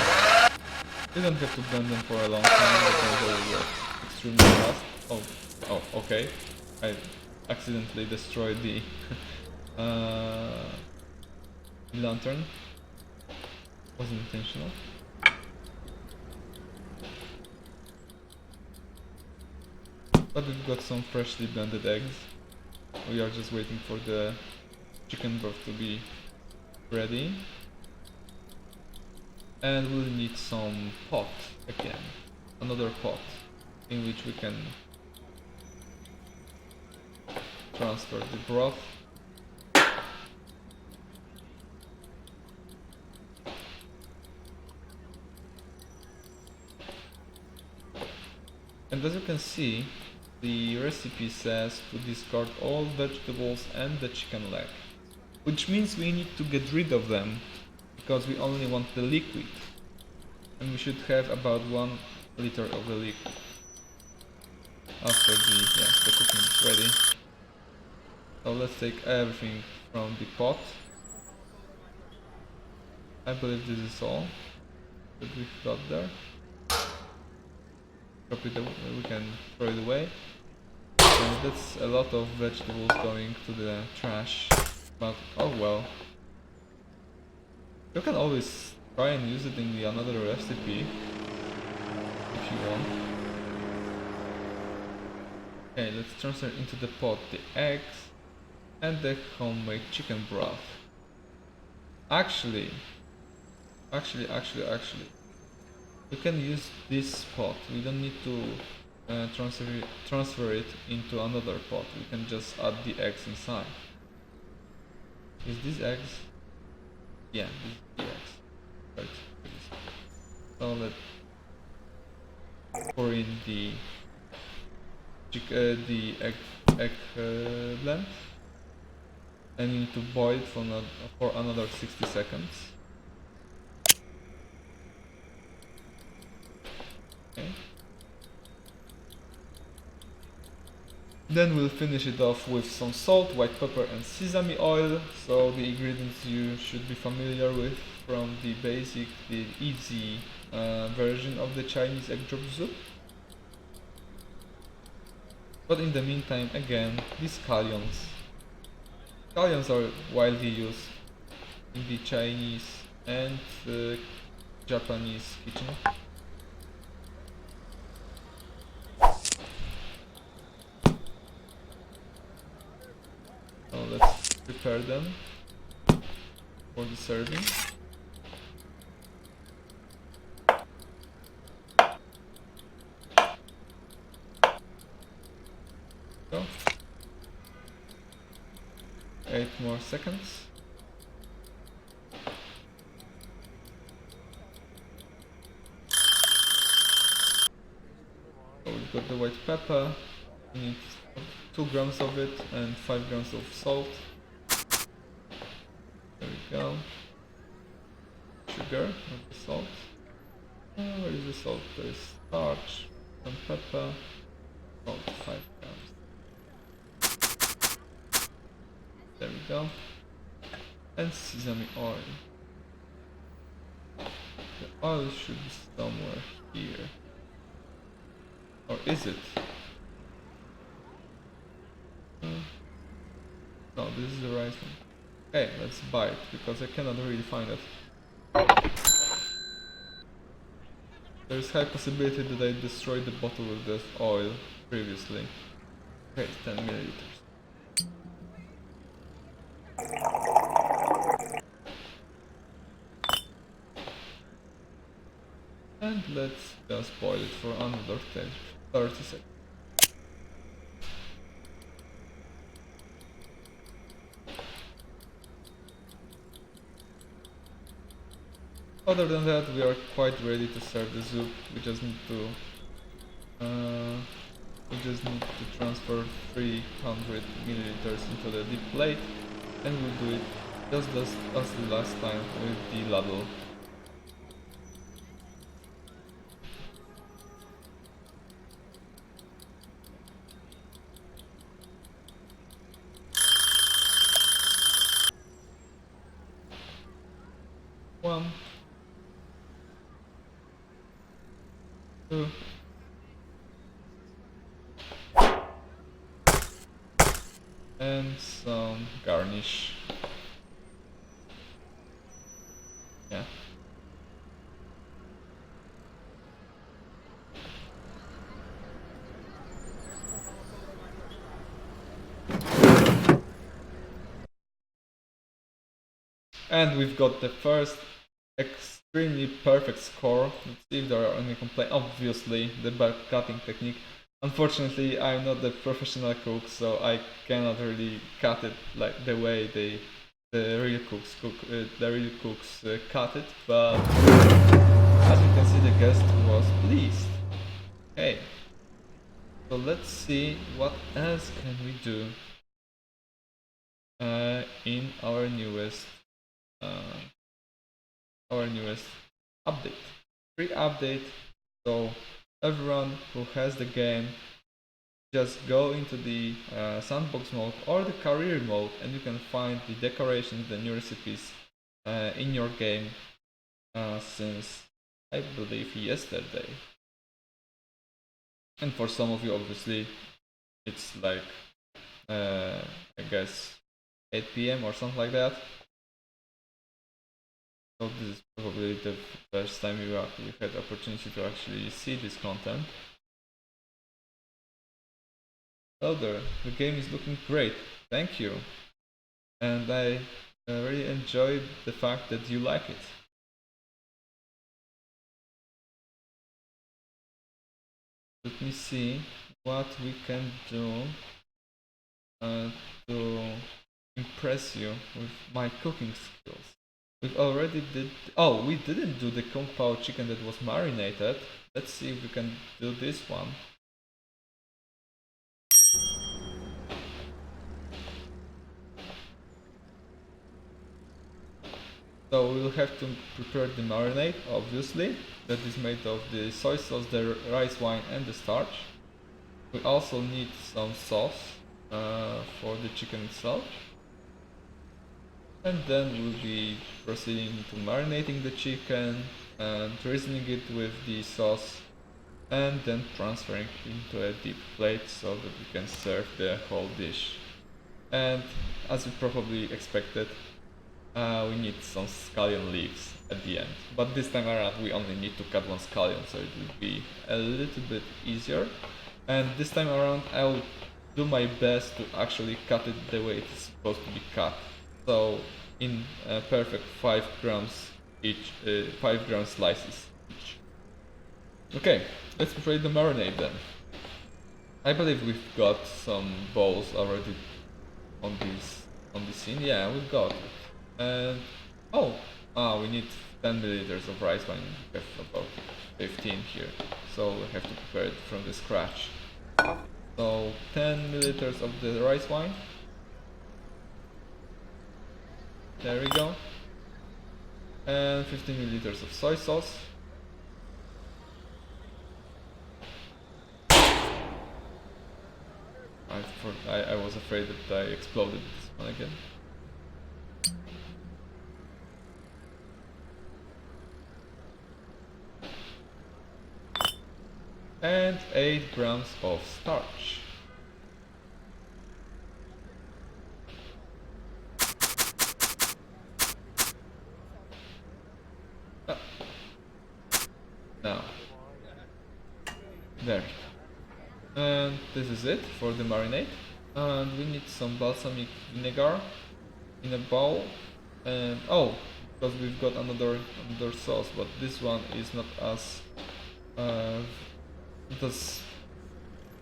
A: You don't have to blend them for a long time because they will work extremely fast. Oh, okay. I accidentally destroyed the lantern. Wasn't intentional. But we've got some freshly blended eggs. We are just waiting for the chicken broth to be ready. And we'll need some pot again. Another pot in which we can transfer the broth. And as you can see, the recipe says to discard all vegetables and the chicken leg, which means we need to get rid of them because we only want the liquid, and we should have about 1 liter of the liquid after the cooking is ready. So let's take everything from the pot. I believe this is all that we've got there. Drop it away, we can throw it away. And that's a lot of vegetables going to the trash, but oh well. You can always try and use it in another recipe if you want. Okay, let's transfer into the pot the eggs and the homemade chicken broth. Actually, you can use this pot. We don't need to transfer it into another pot. We can just add the eggs inside. Is these eggs? Yeah, these are the eggs. Right. So let's pour in the egg blend, and you need to boil it for another 60 seconds. Okay. Then we'll finish it off with some salt, white pepper and sesame oil. So the ingredients you should be familiar with from the basic, the easy version of the Chinese egg drop soup. But in the meantime, again, these scallions. Scallions are widely used in the Chinese and Japanese kitchen. So let's prepare them for the serving. Go. 8 more seconds. So we've got the white pepper. We need 2 grams of it and 5 grams of salt. There we go. Sugar, not the salt. Where is the salt? There is starch, some pepper, salt, 5 grams. There we go. And sesame oil. The oil should be somewhere here. Or is it? No, this is the right one. Okay, let's buy it, because I cannot really find it. There is high possibility that I destroyed the bottle with this oil previously. Okay, 10 milliliters. And let's just boil it for another 30 seconds. Other than that, we are quite ready to serve the soup. We just need to transfer 300 milliliters into the deep plate, and we'll do it just as the last time with the ladle. One, 2, and some garnish. Yeah. And we've got the first extremely perfect score. Let's see if there are any complaints. Obviously, the back cutting technique. Unfortunately, I'm not the professional cook, so I cannot really cut it like the way the real cooks cut it. But as you can see, the guest was pleased. Okay, so let's see what else can we do in our newest update. Free update. So everyone who has the game, just go into the sandbox mode or the career mode, and you can find the decorations, the new recipes in your game since I believe yesterday. And for some of you, obviously, it's like I guess 8 p.m. or something like that. So this is probably the first time you had the opportunity to actually see this content. Well, the game is looking great. Thank you. And I really enjoy the fact that you like it. Let me see what we can do to impress you with my cooking skills. We already did. Oh, we didn't do the Kung Pao chicken that was marinated. Let's see if we can do this one. So we'll have to prepare the marinade, obviously, that is made of the soy sauce, the rice wine, and the starch. We also need some sauce for the chicken itself. And then we'll be proceeding to marinating the chicken and drizzling it with the sauce, and then transferring it into a deep plate so that we can serve the whole dish. And as you probably expected, we need some scallion leaves at the end. But this time around we only need to cut one scallion, so it will be a little bit easier. And this time around I'll do my best to actually cut it the way it's supposed to be cut. So in perfect 5 grams each, 5 gram slices each. Okay, let's prepare the marinade then. I believe we've got some bowls already on this scene. Yeah, we've got it. And we need 10 milliliters of rice wine. We have about 15 here, so we have to prepare it from the scratch. So 10 milliliters of the rice wine. There we go. And 15 milliliters of soy sauce. I was afraid that I exploded this one again. And 8 grams of starch. Now, there. And this is it for the marinade. And we need some balsamic vinegar in a bowl. And because we've got another sauce, but this one is not as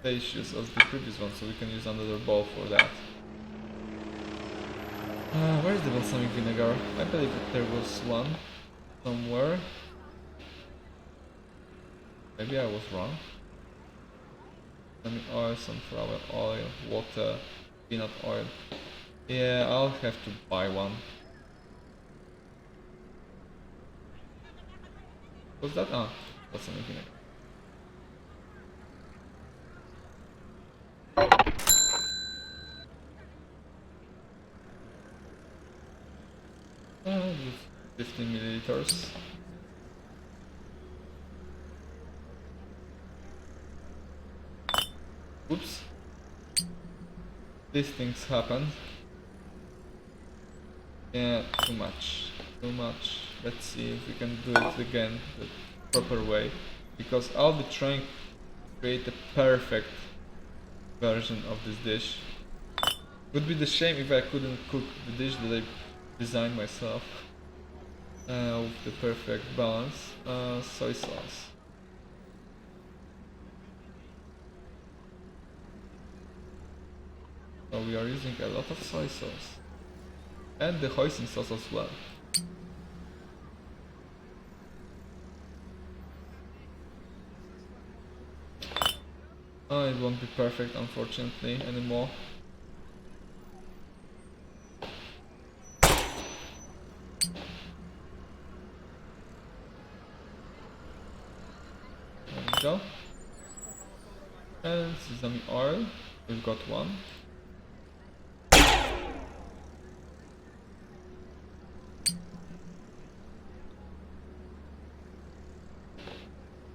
A: spacious as the previous one, so we can use another bowl for that. Where is the balsamic vinegar? I believe that there was one somewhere. Maybe I was wrong. Some oil, sunflower oil, water, peanut oil. Yeah, I'll have to buy one. What's that? Balsamic vinegar. Uh, 15 milliliters. Oops. These things happen. Yeah, too much. Let's see if we can do it again the proper way. Because I'll be trying to create a perfect version of this dish. Would be the shame if I couldn't cook the dish that I designed myself. With the perfect balance. Soy sauce. So we are using a lot of soy sauce. And the hoisin sauce as well. It won't be perfect, unfortunately, anymore. There we go. And sesame oil, we've got one.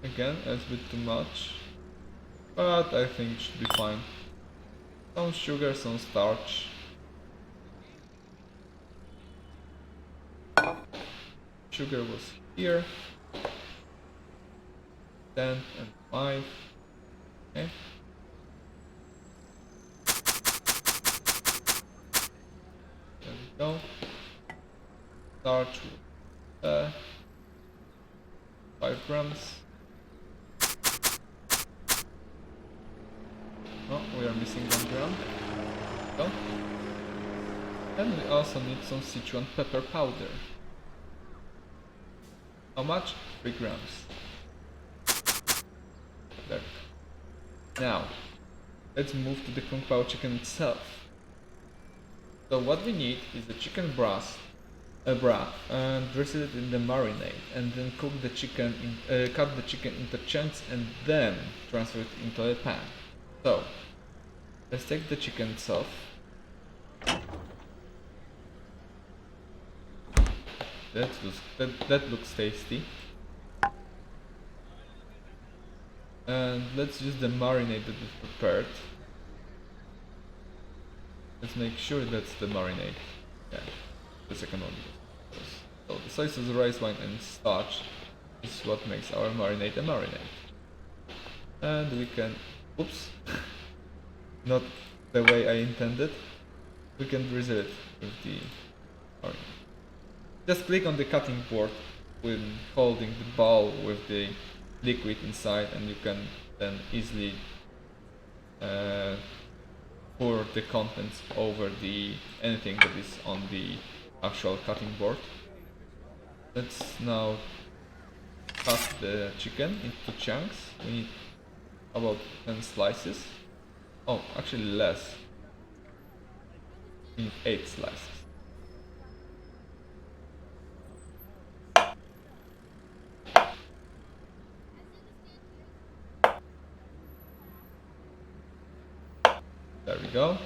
A: Again, it's a bit too much, but I think it should be fine. Some sugar, some starch. Sugar was here. 10 and 5. Okay. There we go. Starch was 5 grams. Oh, we are missing 1 gram. Go. And we also need some Sichuan pepper powder. How much? 3 grams. There. Now, let's move to the Pao Chicken itself. So what we need is the chicken broth, and dress it in the marinade, and then cook the chicken, cut the chicken into chunks, and then transfer it into a pan. So, let's take the chicken itself. That looks tasty. And let's use the marinade that we've prepared. Let's make sure that's the marinade. Yeah. the second one. So the soy sauce, rice wine, and starch is what makes our marinade a marinade. And we can, oops, not the way I intended. We can drizzle it with the marinade. Just click on the cutting board when holding the bowl with the liquid inside, and you can then easily pour the contents over anything that is on the actual cutting board. Let's now cut the chicken into chunks. We need about 10 slices. Oh, actually less. We need 8 slices. There we go.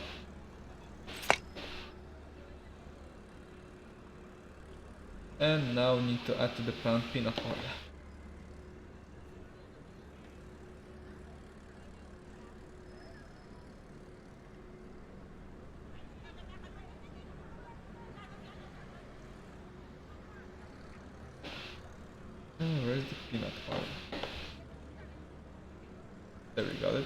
A: And now we need to add to the pan peanut oil. And where's the peanut oil? There we got it.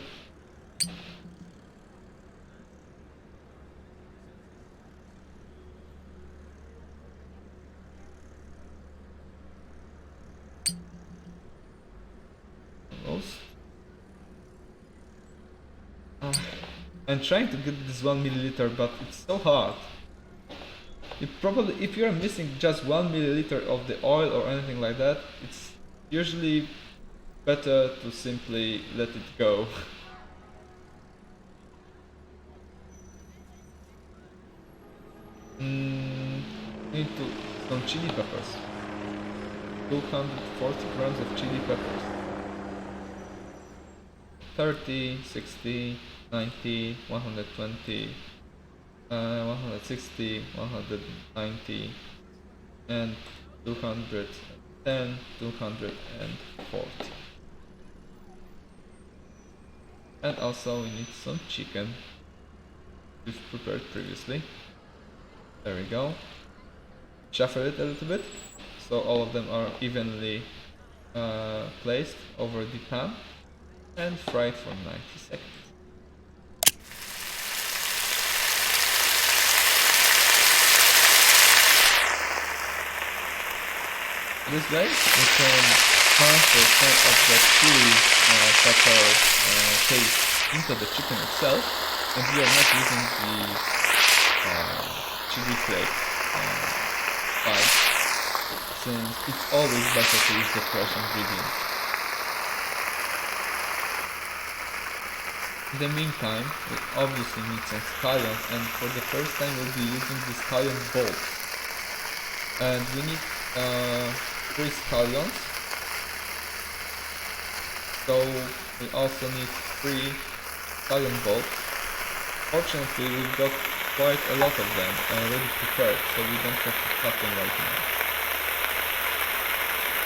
A: Almost. I'm trying to get this 1 milliliter, but it's so hard. If you're missing just 1 milliliter of the oil or anything like that, it's usually better to simply let it go. Need some chili peppers. 240 grams of chili peppers. 30, 60, 90, 120, 160, 190, and 210, 240. And also we need some chicken we've prepared previously. There we go. Shuffle it a little bit so all of them are evenly placed over the pan, and fry it for 90 seconds. This way we can transfer some of the chili pepper taste into the chicken itself, and we are not using the chili flake side, since it's always better to use the fresh ingredients. In the meantime, we obviously need some scallions, and for the first time we'll be using the scallion bolts. And we need 3 scallions. So we also need 3 scallion bolts. Fortunately, we've got quite a lot of them already prepared, so we don't have to cut them right now.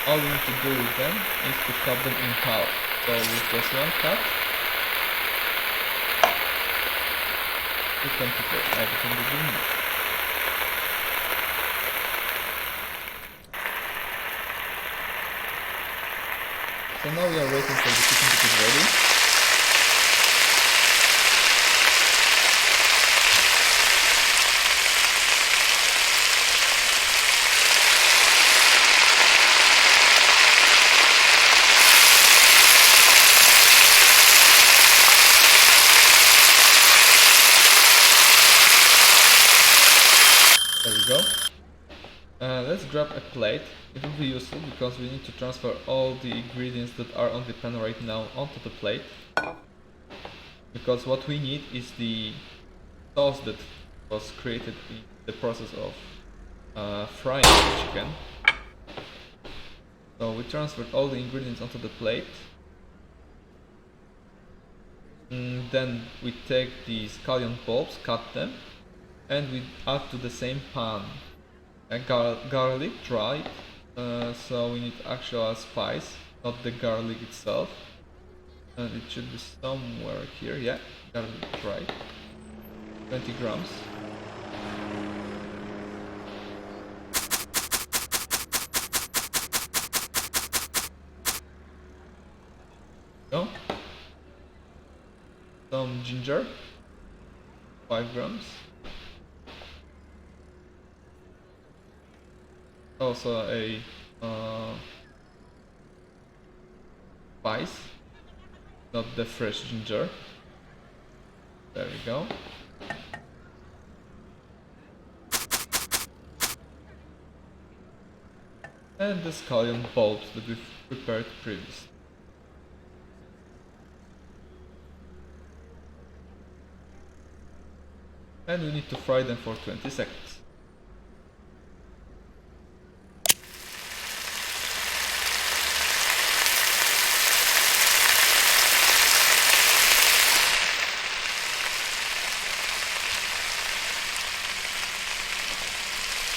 A: All we need to do with them is to cut them in half. So with just one cut, we can prepare everything that we need. So now we are waiting for the chicken to get ready. There we go. Let's grab a plate. It will be useful because we need to transfer all the ingredients that are on the pan right now onto the plate. Because what we need is the sauce that was created in the process of frying the chicken. So we transferred all the ingredients onto the plate. Then we take the scallion bulbs, cut them, and we add to the same pan garlic dried. So we need actual spice, not the garlic itself. And it should be somewhere here, yeah, garlic dried. 20 grams. Go. Some ginger, 5 grams. Also a spice, not the fresh ginger. There we go. And the scallion bulbs that we've prepared previously. And we need to fry them for 20 seconds.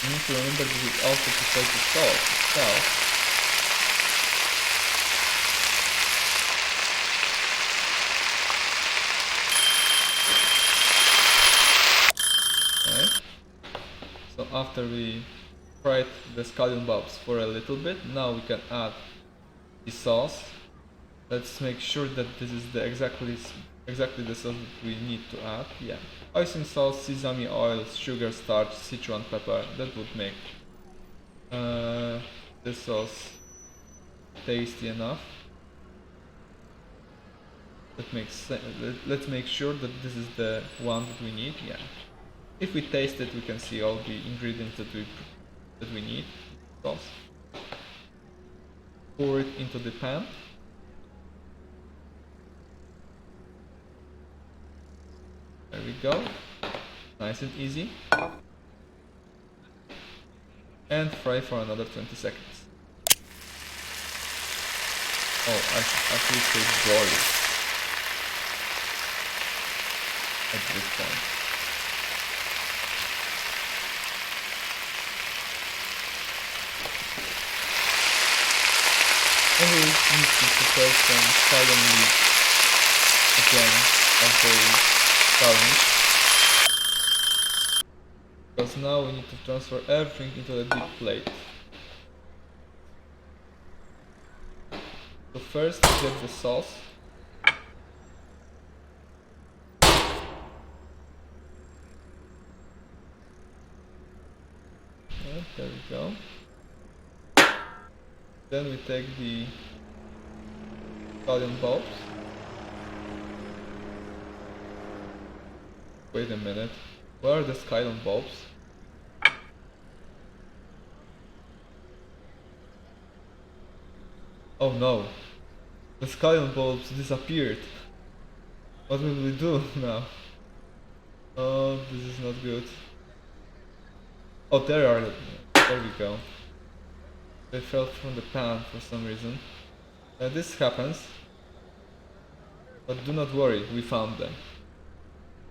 A: You need to remember that we also prepare the sauce itself. So after we fried the scallion bulbs for a little bit, now we can add the sauce. Let's make sure that this is the exactly the sauce that we need to add. Yeah, hoisin sauce, sesame oil, sugar, starch, Sichuan pepper. That would make the sauce tasty enough. Let's make sure that this is the one that we need. Yeah. If we taste it, we can see all the ingredients that we need. Sauce. Pour it into the pan. There we go. Nice and easy. And fry for another 20 seconds. Oh, I should actually say broil at this point. And we need to prepare some scallion leaves again as a garnish. Because now we need to transfer everything into a deep plate. So first get the sauce. And there we go. Then we take the scallion bulbs. Wait a minute. Where are the scallion bulbs? Oh no. The scallion bulbs disappeared. What will we do now? Oh, this is not good. Oh, there we go. They fell from the pan for some reason. This happens. But do not worry, we found them.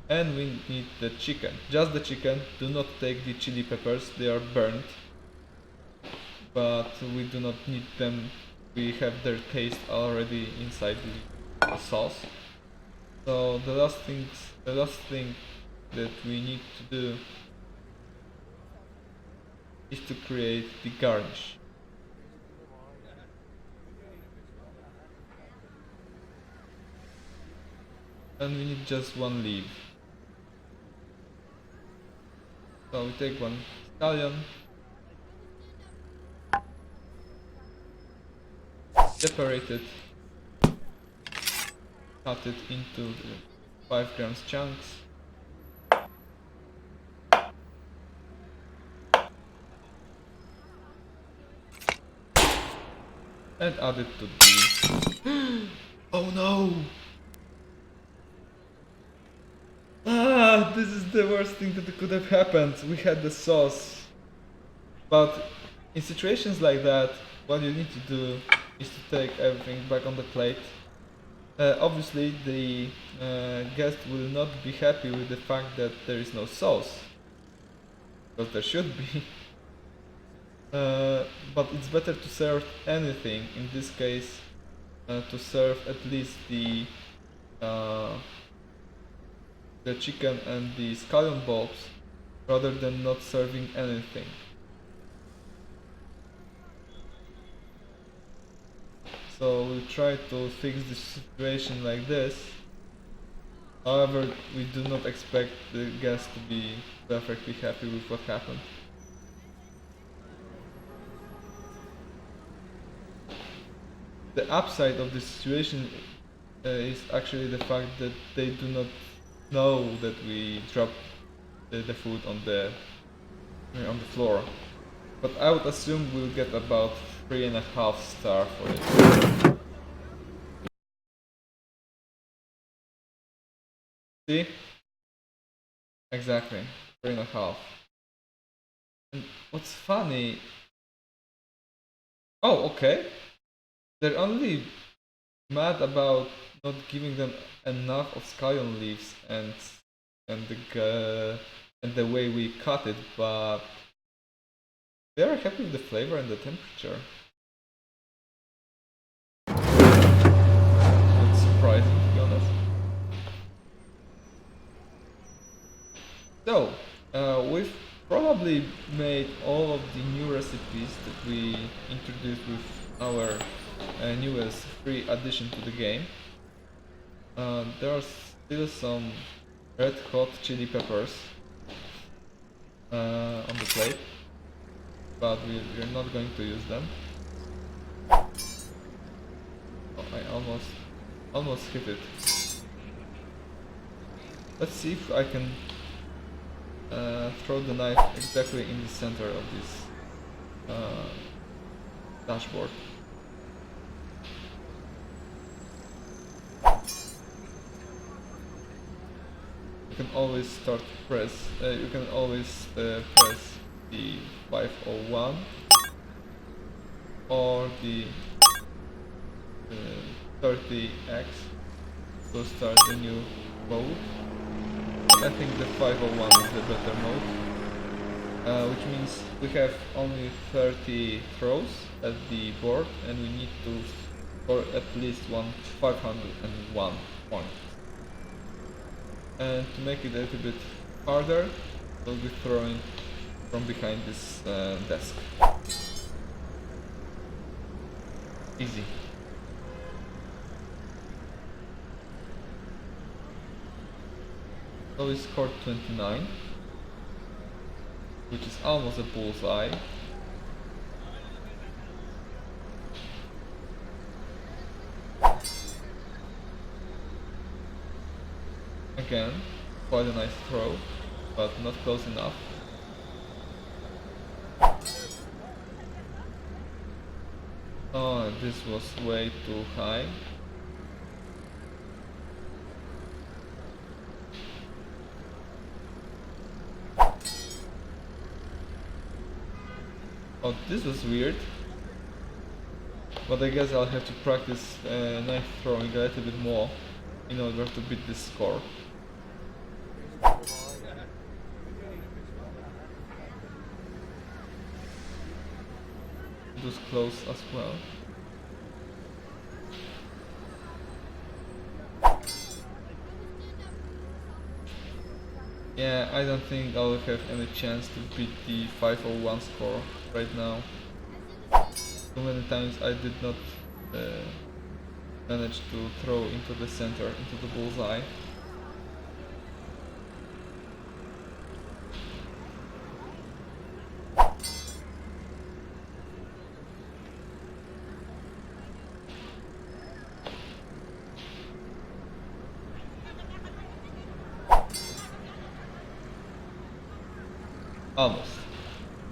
A: And we need the chicken. Just the chicken. Do not take the chili peppers, they are burnt. But we do not need them. We have their taste already inside the sauce. So the last thing that we need to do is to create the garnish. And we need just one leaf. So we take one scallion, separate it, cut it into the 5 grams chunks. And add it to the... Oh no! Ah, this is the worst thing that could have happened. We had the sauce. But in situations like that, what you need to do is to take everything back on the plate. Obviously, the guest will not be happy with the fact that there is no sauce. Because there should be. But it's better to serve anything, in this case, to serve at least the chicken and the scallion bulbs, rather than not serving anything. So we try to fix the situation like this. However, we do not expect the guest to be perfectly happy with what happened. The upside of this situation is actually the fact that they do not know that we dropped the food on the floor. But I would assume we'll get about 3.5 stars for it. See? Exactly, 3.5. And what's funny... Oh, okay. They're only mad about not giving them enough of scallion leaves and the way we cut it, but they are happy with the flavor and the temperature. It's surprising, to be honest. So, we've probably made all of the new recipes that we introduced with our newest free addition to the game. There are still some red hot chili peppers on the plate, but we're not going to use them. Oh, I almost hit it. Let's see if I can throw the knife exactly in the center of this dashboard. You can always press the 501 or the 30x to start the new mode. I think the 501 is the better mode, which means we have only 30 throws at the board and we need to score at least 501 points. And to make it a little bit harder, we'll be throwing from behind this desk. Easy. So we scored 29, which is almost a bullseye. Again, quite a nice throw, but not close enough. Oh, this was way too high. Oh, this was weird. But I guess I'll have to practice knife throwing a little bit more in order to beat this score. It was close as well. Yeah, I don't think I'll have any chance to beat the 501 score right now. Too many times I did not manage to throw into the center, into the bullseye.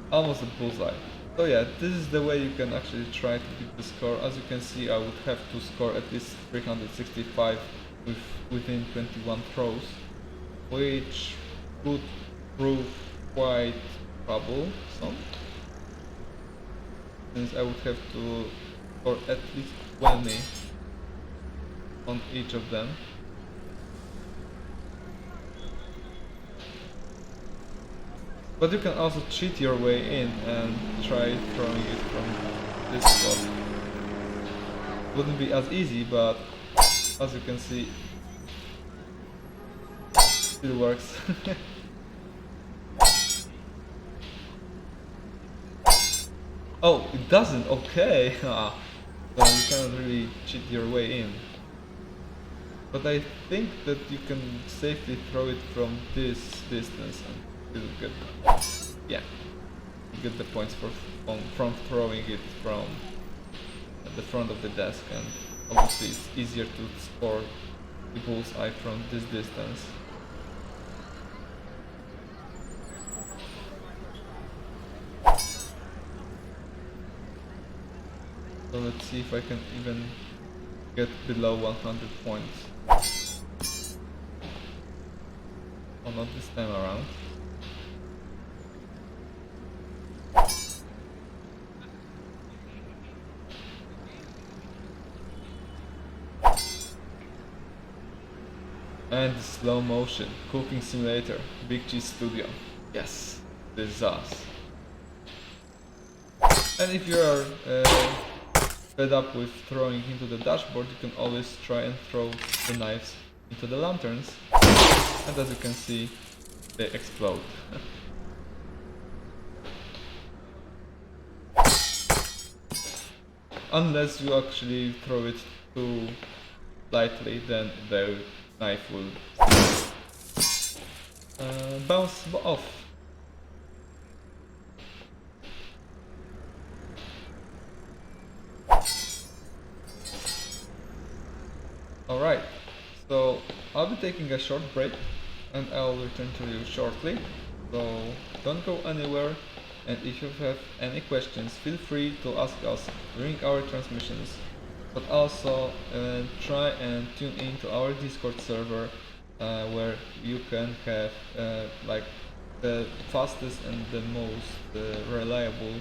A: Almost a bullseye. So yeah, this is the way you can actually try to beat the score. As you can see, I would have to score at least 365 within 21 throws, which would prove quite troublesome, since I would have to score at least 20 on each of them. But you can also cheat your way in and try throwing it from this spot. Wouldn't be as easy, but as you can see, it works. Oh, it doesn't, okay. so you cannot really cheat your way in. But I think that you can safely throw it from this distance and still get, yeah, you get the points from throwing it from the front of the desk, and obviously it's easier to score the bullseye from this distance. So let's see if I can even get below 100 points. Oh, not this time around. And slow motion, cooking simulator, Big Cheese Studio. Yes, this is us. And if you are fed up with throwing into the dashboard, you can always try and throw the knives into the lanterns. And as you can see, they explode. Unless you actually throw it too lightly, then the knife will bounce off. Alright, so I'll be taking a short break and I'll return to you shortly. So don't go anywhere, and if you have any questions, feel free to ask us during our transmissions. But also try and tune in to our Discord server where you can have like the fastest and the most reliable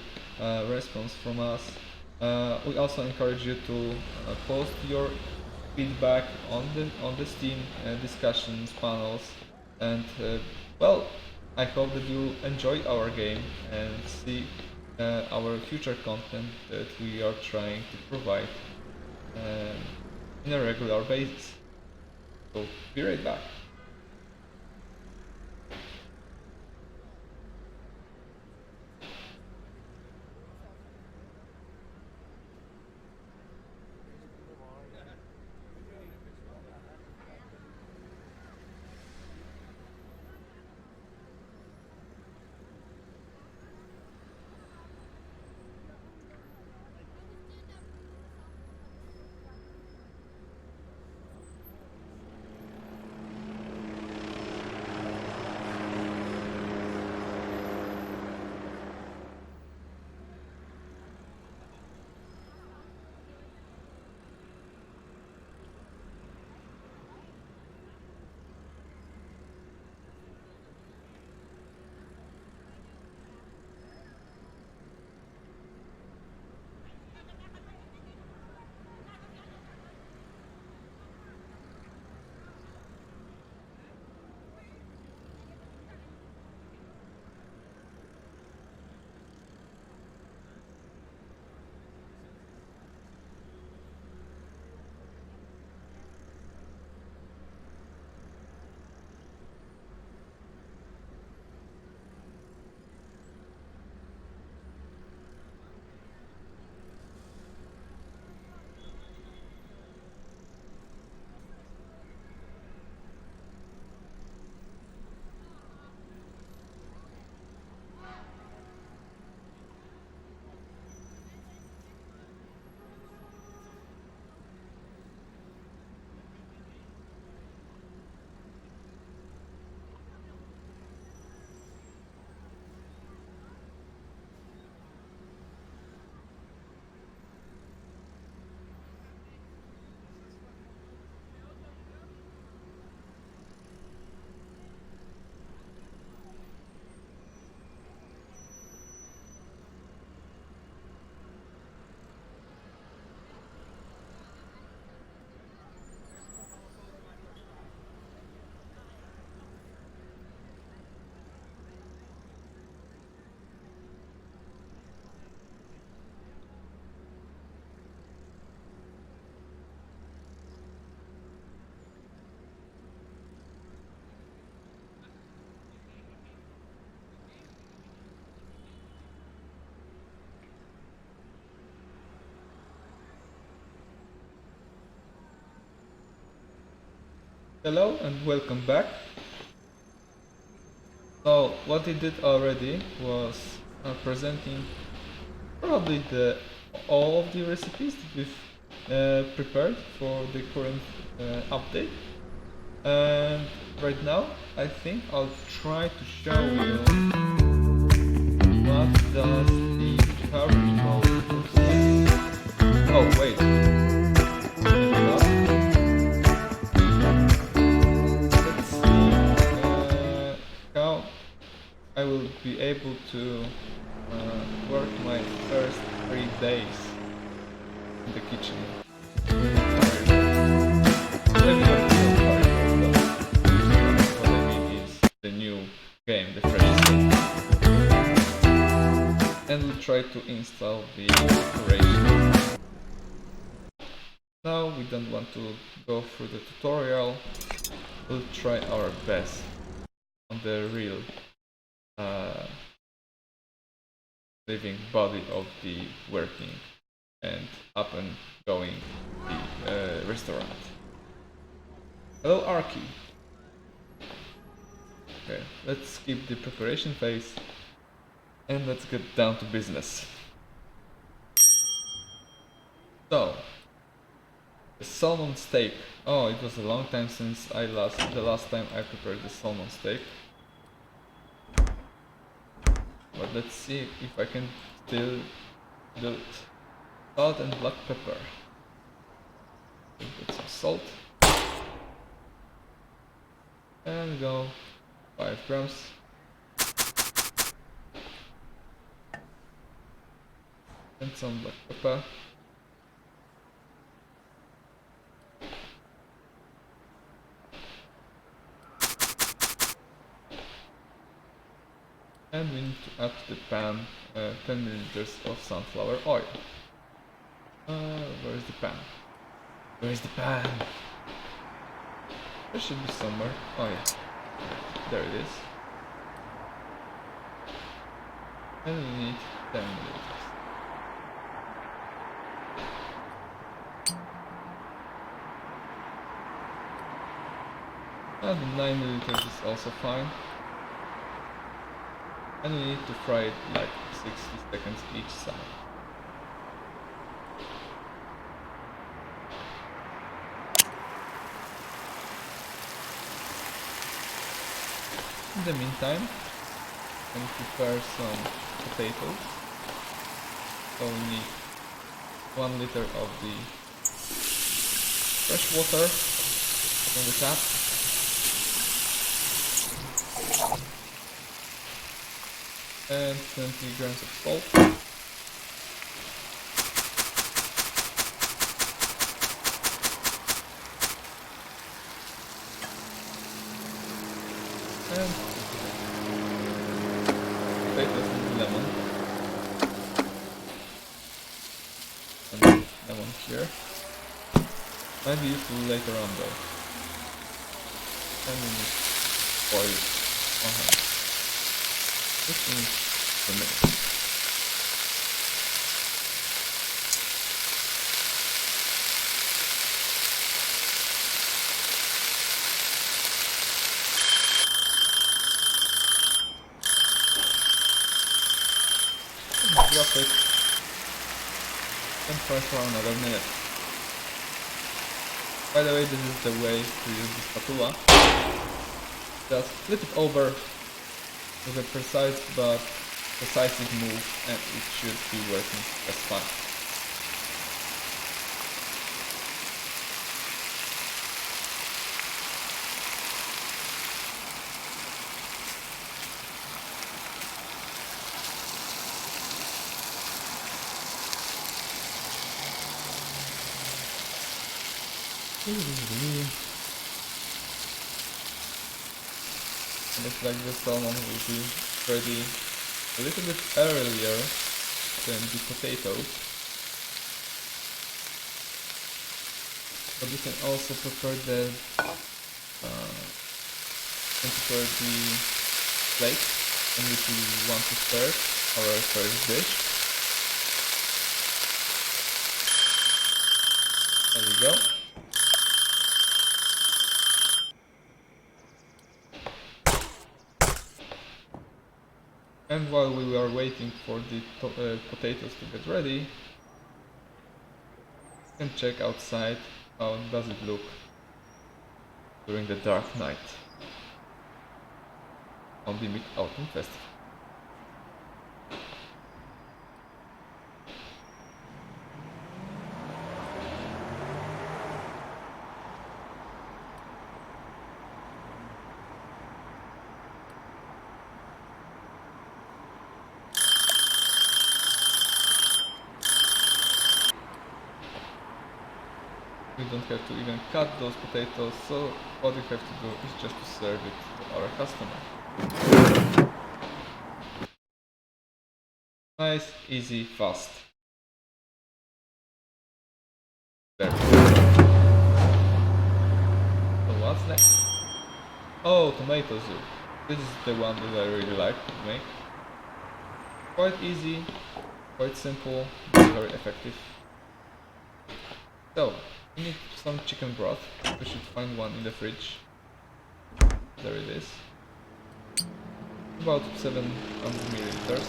A: response from us. We also encourage you to post your feedback on the Steam discussions panels, and well, I hope that you enjoy our game and see our future content that we are trying to provide in a regular basis. So be right back. Hello and welcome back. So what I did already was presenting probably all of the recipes that we've prepared for the current update. And right now I think I'll try to show you what does the curry mode look like. Oh wait, maybe not. Let's see how I will be able to work my first 3 days in the kitchen. Maybe not real curry mode, but what I mean is the new game, the fresh state. And we'll try to install the decoration. Now we don't want to go through the tutorial. We'll try our best on the real living body of the working and up and going the restaurant. Hello Arky. Okay, let's skip the preparation phase and let's get down to business. So, the salmon steak. Oh, it was a long time since the last time I prepared the salmon steak. But let's see if I can still do it. Salt and black pepper. Put some salt. And go 5 grams. And some black pepper. And we need to add to the pan 10 milliliters of sunflower oil. Where is the pan? Where is the pan? There should be somewhere. Oh yeah, there it is. And we need 10 milliliters. And 9 milliliters is also fine. And we need to fry it like 60 seconds each side. In the meantime, I'm going to prepare some potatoes. So we need 1 liter of the fresh water from the tap. And 20 grams of salt. And potatoes and lemon. And lemon here. Might be useful later on though. And we need boil on hand. This is for me. Drop it and fry for another minute. By the way, this is the way to use the spatula. Just flip it over with a precise but decisive move and it should be working just fine. Looks like the salmon will be ready a little bit earlier than the potatoes. But you can also prepare the plate in which you want to serve our first dish. There we go. And while we are waiting for the potatoes to get ready, you can check outside how does it look during the dark night on the Mid-Autumn Festival. We don't have to even cut those potatoes, so what we have to do is just to serve it to our customer. Nice, easy, fast. There. So what's next? Oh, tomato soup. This is the one that I really like to make. Quite easy, quite simple, but very effective. So, we need some chicken broth. We should find one in the fridge. There it is. About 700 milliliters.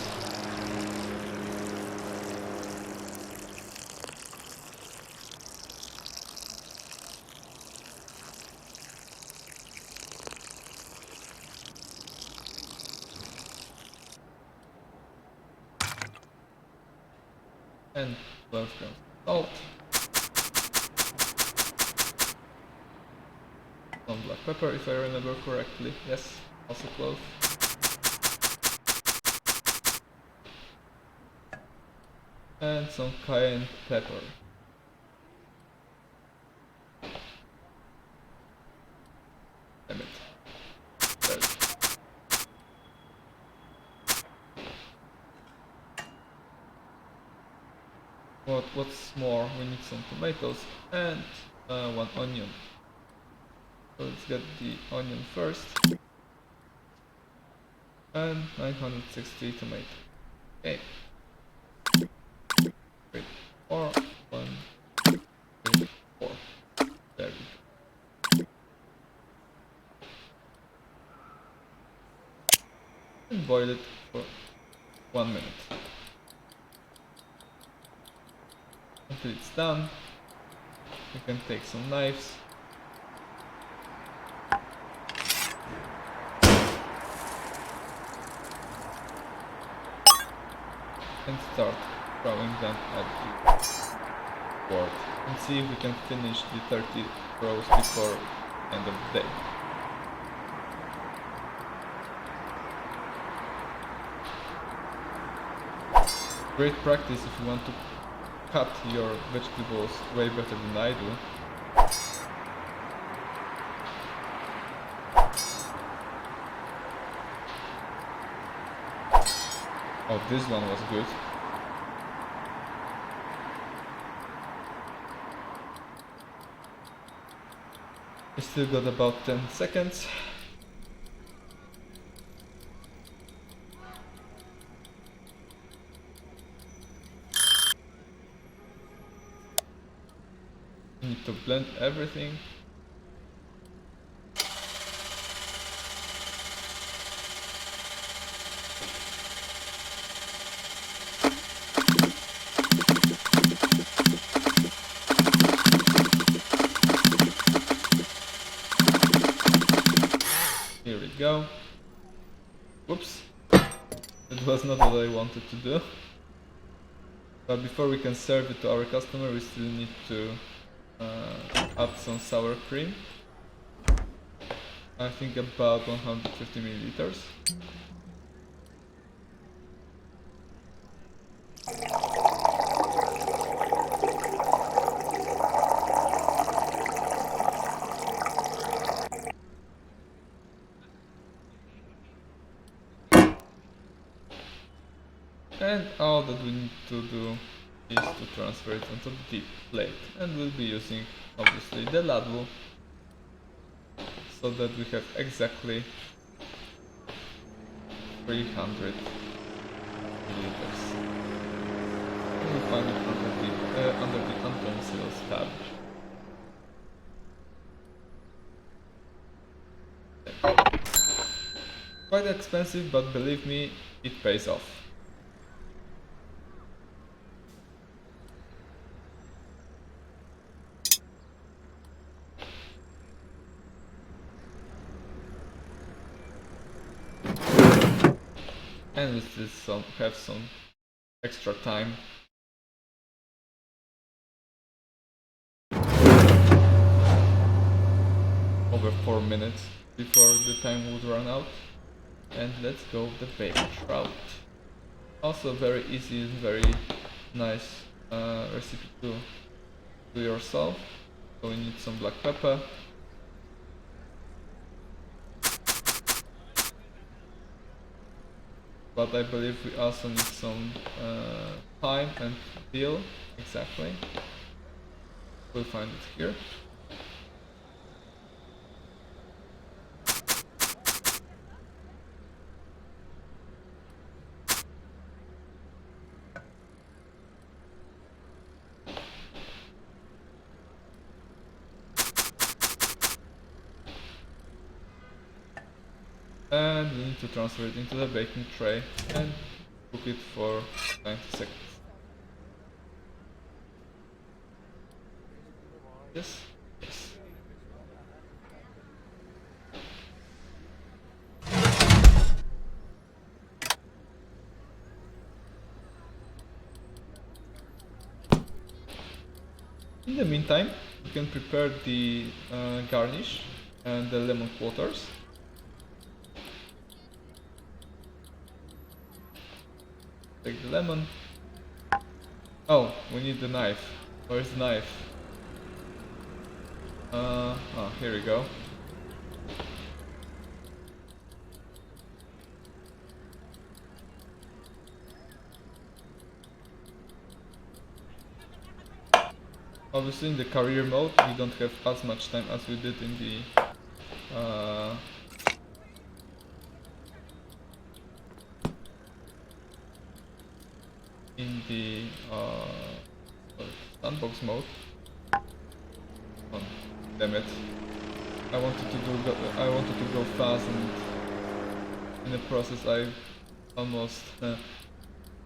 A: And 12 grams of salt. Some black pepper, if I remember correctly. Yes, also clove. And some cayenne pepper. Damn it. There. What's more, we need some tomatoes and 1 onion. So let's get the onion first. And 960 tomato. Okay. 3, 4, 1, 3, 4. There we go. And boil it for 1 minute. Until it's done, you can take some knives and start throwing them at the board and see if we can finish the 30 rows before end of the day. Great practice if you want to cut your vegetables way better than I do. Oh, this one was good. I still got about 10 seconds. Need to blend everything. Here we go. Whoops. That was not what I wanted to do. But before we can serve it to our customer, we still need to add some sour cream. I think about 150 milliliters. And all that we need to do is to transfer it onto the deep plate, and we'll be using obviously the ladle so that we have exactly 300 milliliters. And we'll find it under the utensils tab. Quite expensive, but believe me, it pays off. And with this have some extra time. Over 4 minutes before the time would run out. And let's go with the baked trout. Also very easy and very nice recipe to do yourself. So we need some black pepper. But I believe we also need some thyme and dill, exactly. We'll find it here. And we need to transfer it into the baking tray and cook it for 90 seconds. Yes? Yes. In the meantime, you can prepare the garnish and the lemon quarters. Take the lemon. Oh, we need the knife. Where's the knife? Oh, here we go. Obviously in the career mode we don't have as much time as we did in the sandbox mode. Oh, damn it! I wanted to go fast, and in the process I almost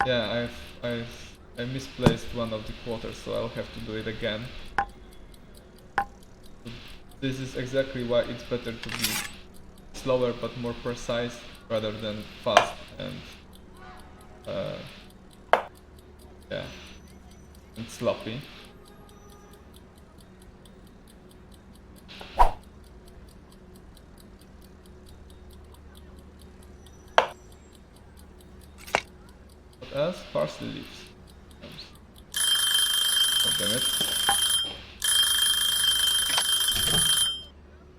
A: yeah I misplaced one of the quarters, so I'll have to do it again. This is exactly why it's better to be slower but more precise rather than fast and yeah, and sloppy. What else? Parsley leaves. Oh damn it.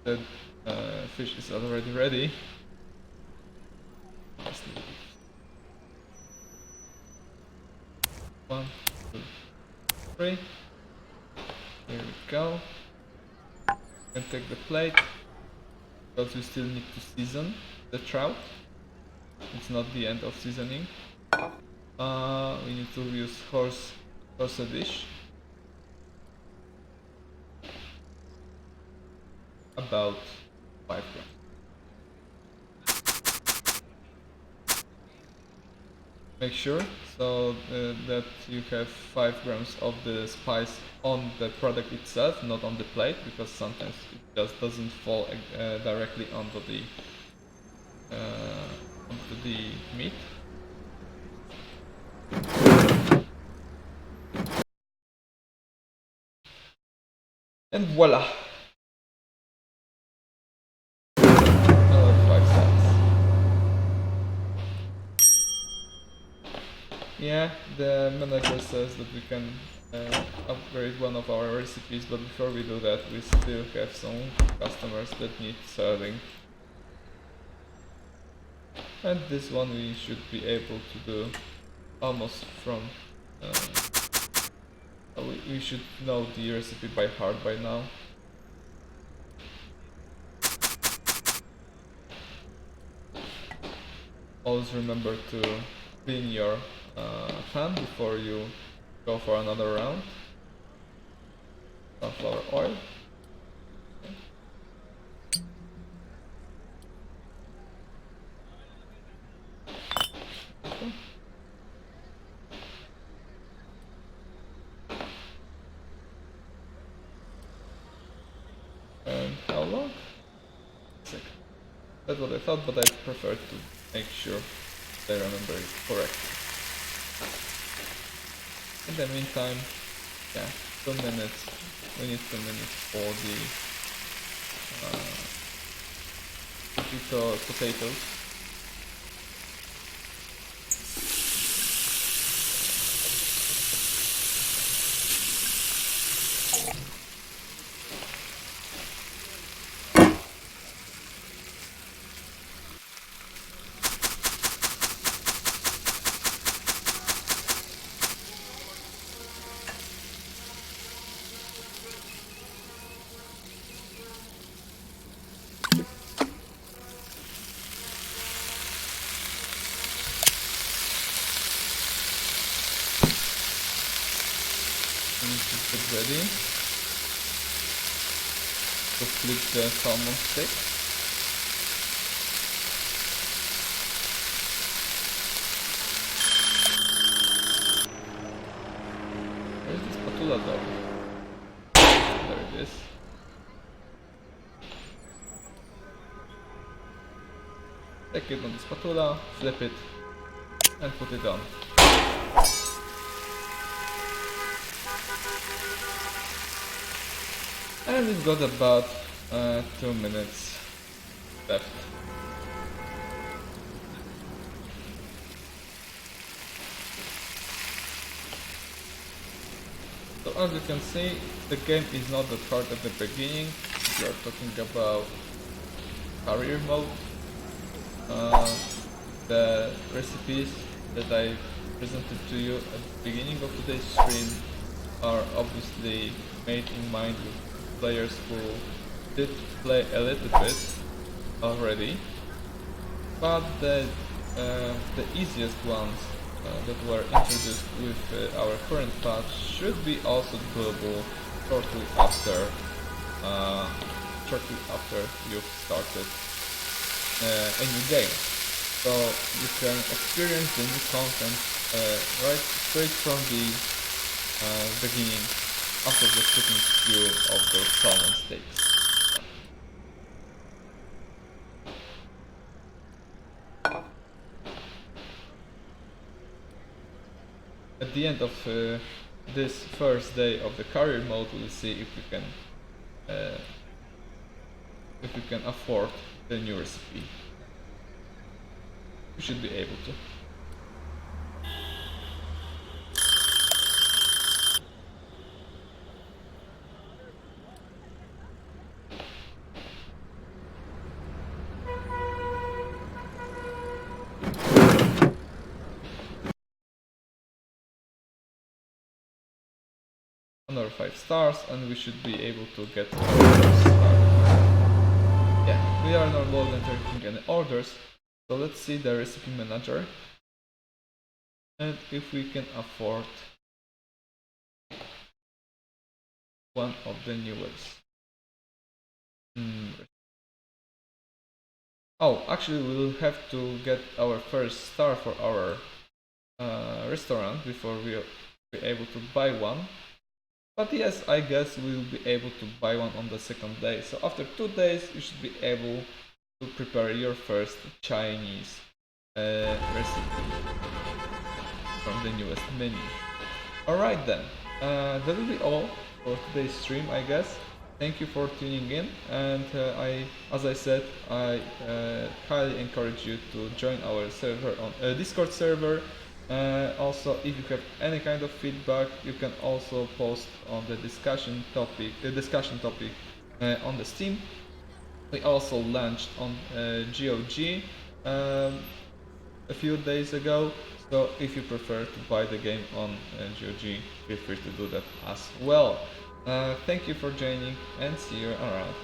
A: The fish is already ready. Parsley leaves. 1, 2, 3. Here we go. And take the plate, because we still need to season the trout. It's not the end of seasoning. We need to use horseradish. About 5 grams. Make sure so that you have 5 grams of the spice on the product itself, not on the plate, because sometimes it just doesn't fall directly onto the meat. And voila! Another 5 stars. Yeah, the manager says that we can upgrade one of our recipes, but before we do that, we still have some customers that need serving. And this one we should be able to do almost from... we should know the recipe by heart by now. Always remember to clean your pan before you go for another round. Sunflower oil. And how long? Second. That's what I thought, but I prefer to make sure I remember it correctly. In the meantime, yeah, 2 minutes. We need 2 minutes for the potatoes. Get ready to flip the salmon stick. Where's the spatula though? There it is. Take it on the spatula, flip it, and put it on. And we've got about 2 minutes left. So as you can see, the game is not that hard at the beginning. We are talking about career mode. The recipes that I presented to you at the beginning of today's stream are obviously made in mind with players who did play a little bit already, but the easiest ones that were introduced with our current patch should be also doable shortly after you've started a new game. So you can experience the new content right straight from the beginning after just cooking a few of those salmon steaks. At the end of this first day of the career mode, we'll see if we can afford the new recipe. We should be able to. Another 5 stars, and we should be able to get our first star. Yeah, we are no longer taking any orders, so let's see the recipe manager and if we can afford one of the newest. Oh, actually we'll have to get our first star for our restaurant before we'll be able to buy one. But yes, I guess we'll be able to buy one on the second day. So after 2 days, you should be able to prepare your first Chinese recipe from the newest menu. Alright then, that will be all for today's stream, I guess. Thank you for tuning in, and as I said, I highly encourage you to join our server on Discord server. Also, if you have any kind of feedback, you can also post on the discussion topic on the Steam. We also launched on GOG a few days ago, so if you prefer to buy the game on GOG, feel free to do that as well. Thank you for joining, and see you around.